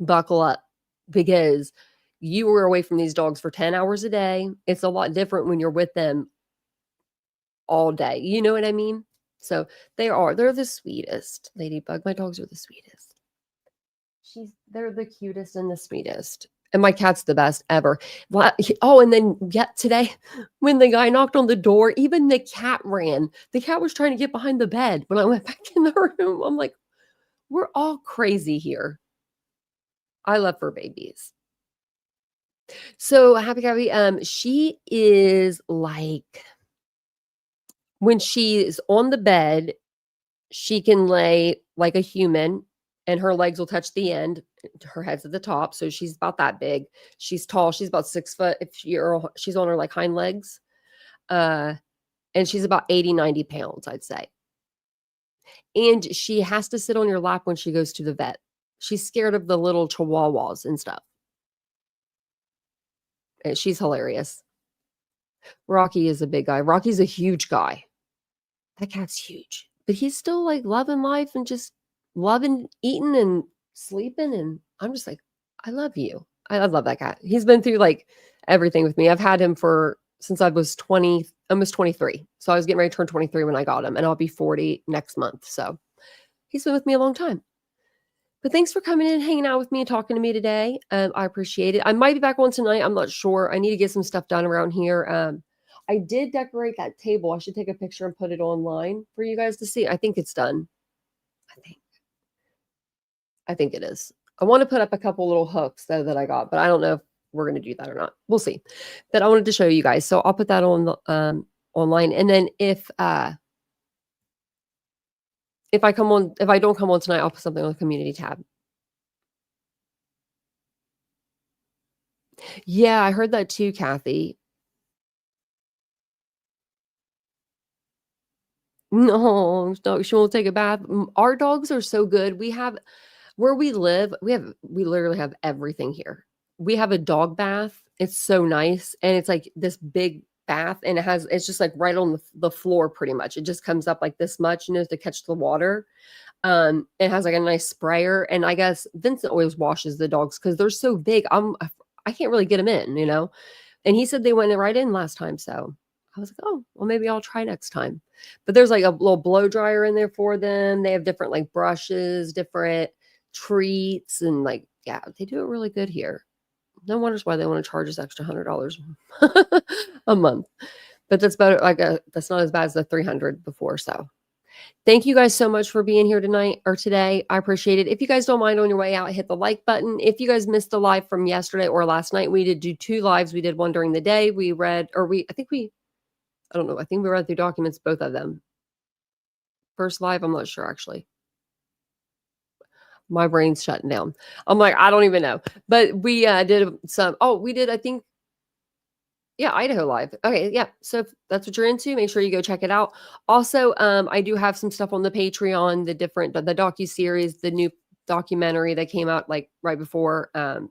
S2: Buckle up. Because you were away from these dogs for 10 hours a day. It's a lot different when you're with them all day. You know what I mean? So they're the sweetest. Ladybug, my dogs are the sweetest. They're the cutest and the sweetest. And my cat's the best ever. Oh, and then today, when the guy knocked on the door, even the cat ran. The cat was trying to get behind the bed. When I went back in the room, I'm like, we're all crazy here. I love fur babies. So Happy Gabby, she is like, when she's on the bed, she can lay like a human and her legs will touch the end. Her head's at the top. So she's about that big. She's tall. She's about 6 foot. She's on her like hind legs. And she's about 80, 90 pounds, I'd say. And she has to sit on your lap when she goes to the vet. She's scared of the little chihuahuas and stuff. And she's hilarious. Rocky is a big guy. Rocky's a huge guy. That cat's huge. But he's still like loving life and just loving eating and sleeping. And I'm just like, I love you. I love that cat. He's been through like everything with me. I've had him since I was almost 23. So I was getting ready to turn 23 when I got him, and I'll be 40 next month. So he's been with me a long time. But thanks for coming in and hanging out with me and talking to me today. I appreciate it. I might be back on tonight. I'm not sure. I need to get some stuff done around here. I did decorate that table. I should take a picture and put it online for you guys to see. I think it's done. I think it is. I want to put up a couple little hooks though that I got, but I don't know if we're going to do that or not. We'll see. But I wanted to show you guys. So I'll put that on the, online. And then if I don't come on tonight, I'll put something on the community tab. Yeah, I heard that too, Kathy. No, she won't take a bath. Our dogs are so good. Where we live, we literally have everything here. We have a dog bath. It's so nice. And it's like this big bath, and it's just like right on the floor pretty much. It just comes up like this much, to catch the water. It has like a nice sprayer. And I guess Vincent always washes the dogs because they're so big. I can't really get them in, and he said they went right in last time. So I was like, oh, well, maybe I'll try next time. But there's like a little blow dryer in there for them. They have different like brushes, different treats, and like, yeah, they do it really good here. No wonders why they want to charge us extra $100 a month. But that's better. That's not as bad as the $300 before. So thank you guys so much for being here tonight or today. I appreciate it. If you guys don't mind, on your way out, hit the like button. If you guys missed the live from yesterday or last night, we did do 2 lives. We did one during the day. I don't know. I think we read through documents, both of them. First live, I'm not sure actually. My brain's shutting down. I'm like, I don't even know. But we did some, I think, yeah, Idaho live. Okay, yeah. So if that's what you're into, make sure you go check it out. Also, I do have some stuff on the Patreon, the docuseries, the new documentary that came out like right before or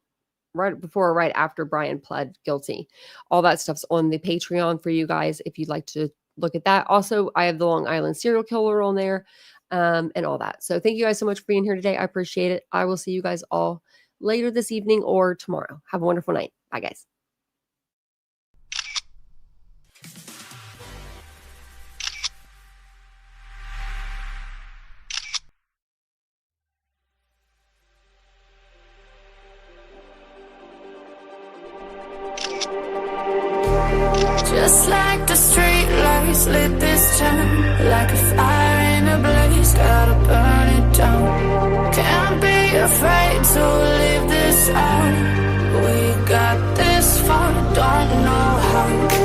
S2: right after Bryan pled guilty. All that stuff's on the Patreon for you guys if you'd like to look at that. Also, I have the Long Island serial killer on there. And all that. So thank you guys so much for being here today. I appreciate it. I will see you guys all later this evening or tomorrow. Have a wonderful night. Bye, guys.
S1: Just like the street lights lit this town, like a fire in a blaze, gotta burn it down. Can't be afraid to leave this out. We got this far, don't know how.